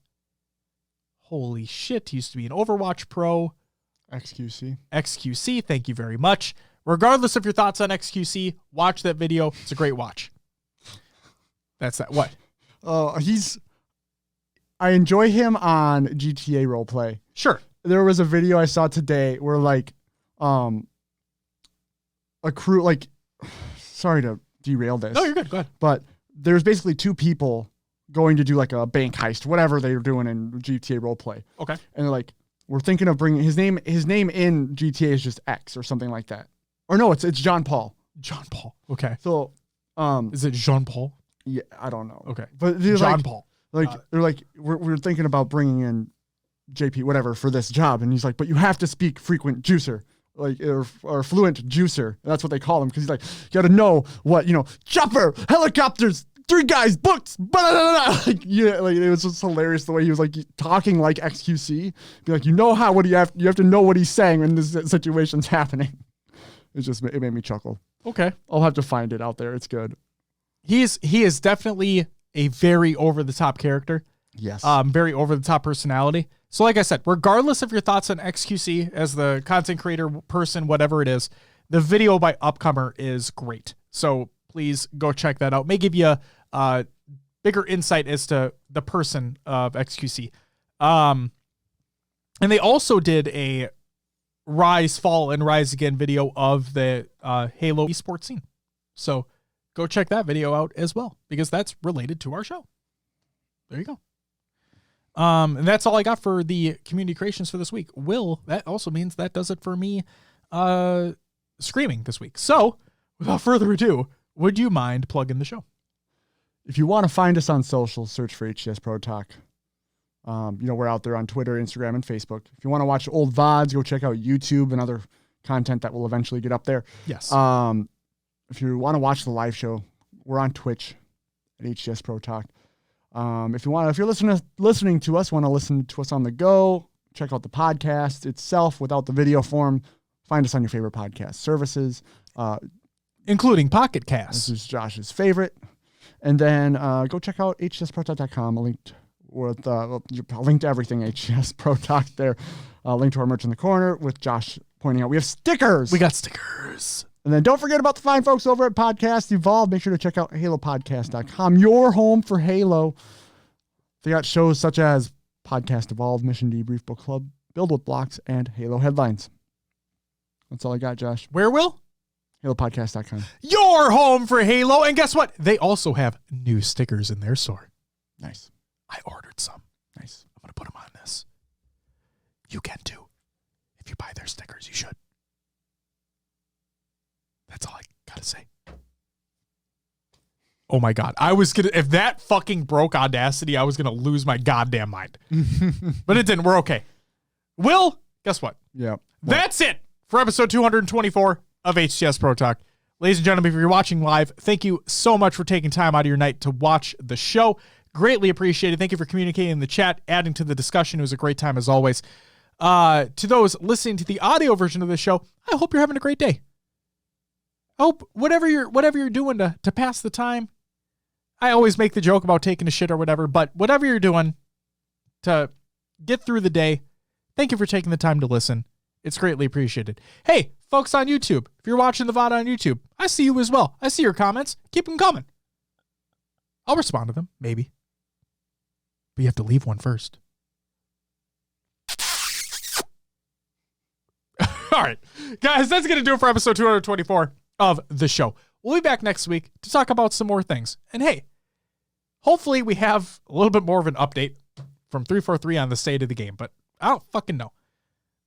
Holy shit, he used to be an Overwatch pro. XQC, thank you very much. Regardless of your thoughts on XQC, watch that video. It's a great watch. That's that. What? I enjoy him on GTA roleplay. Sure. There was a video I saw today where like a crew, like, sorry to derail this. No, you're good. Go ahead. But there's basically 2 people going to do like a bank heist, whatever they're doing in GTA roleplay. Okay. And they're like, we're thinking of bringing his name in GTA is just X or something like that. Or no, it's John Paul. John Paul. Okay. So, is it Jean Paul? Yeah, I don't know. Okay. But John Paul. Like they're like, we're thinking about bringing in JP, whatever, for this job. And he's like, but you have to speak frequent juicer, like, or fluent juicer. That's what they call him. Cause he's like, you got to know what, chopper, helicopters, 3 guys, books, blah, blah, blah. Like, like it was just hilarious the way he was like talking like XQC. Be like, you have to know what he's saying when this situation's happening. It made me chuckle. Okay. I'll have to find it out there. It's good. He is definitely a very over the top character. Yes. Very over the top personality. So like I said, regardless of your thoughts on XQC as the content creator person, whatever it is, the video by Upcomer is great. So please go check that out. May give you a bigger insight as to the person of XQC. And they also did a Rise, Fall, and Rise Again video of the Halo esports scene. So go check that video out as well, because that's related to our show. There you go. And that's all I got for the community creations for this week. Will, that also means that does it for me screaming this week. So without further ado, would you mind plugging the show? If you want to find us on social, search for HCS Pro Talk. We're out there on Twitter, Instagram, and Facebook. If you want to watch old VODs, go check out YouTube and other content that will eventually get up there. Yes. If you want to watch the live show, we're on Twitch at HCS Pro Talk. If you're listening to us, want to listen to us on the go, check out the podcast itself without the video form. Find us on your favorite podcast services, including Pocket Cast. This is Josh's favorite. And then go check out hcsprotalk.com. A link to everything HCS Pro Talk there. Link to our merch in the corner with Josh pointing out we have stickers. We got stickers. And then don't forget about the fine folks over at Podcast Evolve. Make sure to check out halopodcast.com, your home for Halo. They got shows such as Podcast Evolve, Mission Debrief Book Club, Build with Blocks, and Halo Headlines. That's all I got, Josh. Where, Will? halopodcast.com. Your home for Halo. And guess what? They also have new stickers in their store. Nice. I ordered some. Nice. I'm going to put them on this. You can too. If you buy their stickers, you should. That's all I got to say. Oh my God. If that fucking broke Audacity, I was going to lose my goddamn mind. But it didn't. We're okay. Will, guess what? Yeah. That's it for episode 224 of HCS Pro Talk. Ladies and gentlemen, if you're watching live, thank you so much for taking time out of your night to watch the show. Greatly appreciated. Thank you for communicating in the chat, adding to the discussion. It was a great time as always. To those listening to the audio version of the show, I hope you're having a great day. I hope whatever you're doing to pass the time. I always make the joke about taking a shit or whatever, but whatever you're doing to get through the day, thank you for taking the time to listen. It's greatly appreciated. Hey, folks on YouTube, if you're watching the VOD on YouTube, I see you as well. I see your comments. Keep them coming. I'll respond to them, maybe. But you have to leave one first. All right, guys, that's going to do it for episode 224 of the show. We'll be back next week to talk about some more things. And hey, hopefully we have a little bit more of an update from 343 on the state of the game, but I don't fucking know.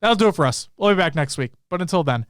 That'll do it for us. We'll be back next week. But until then,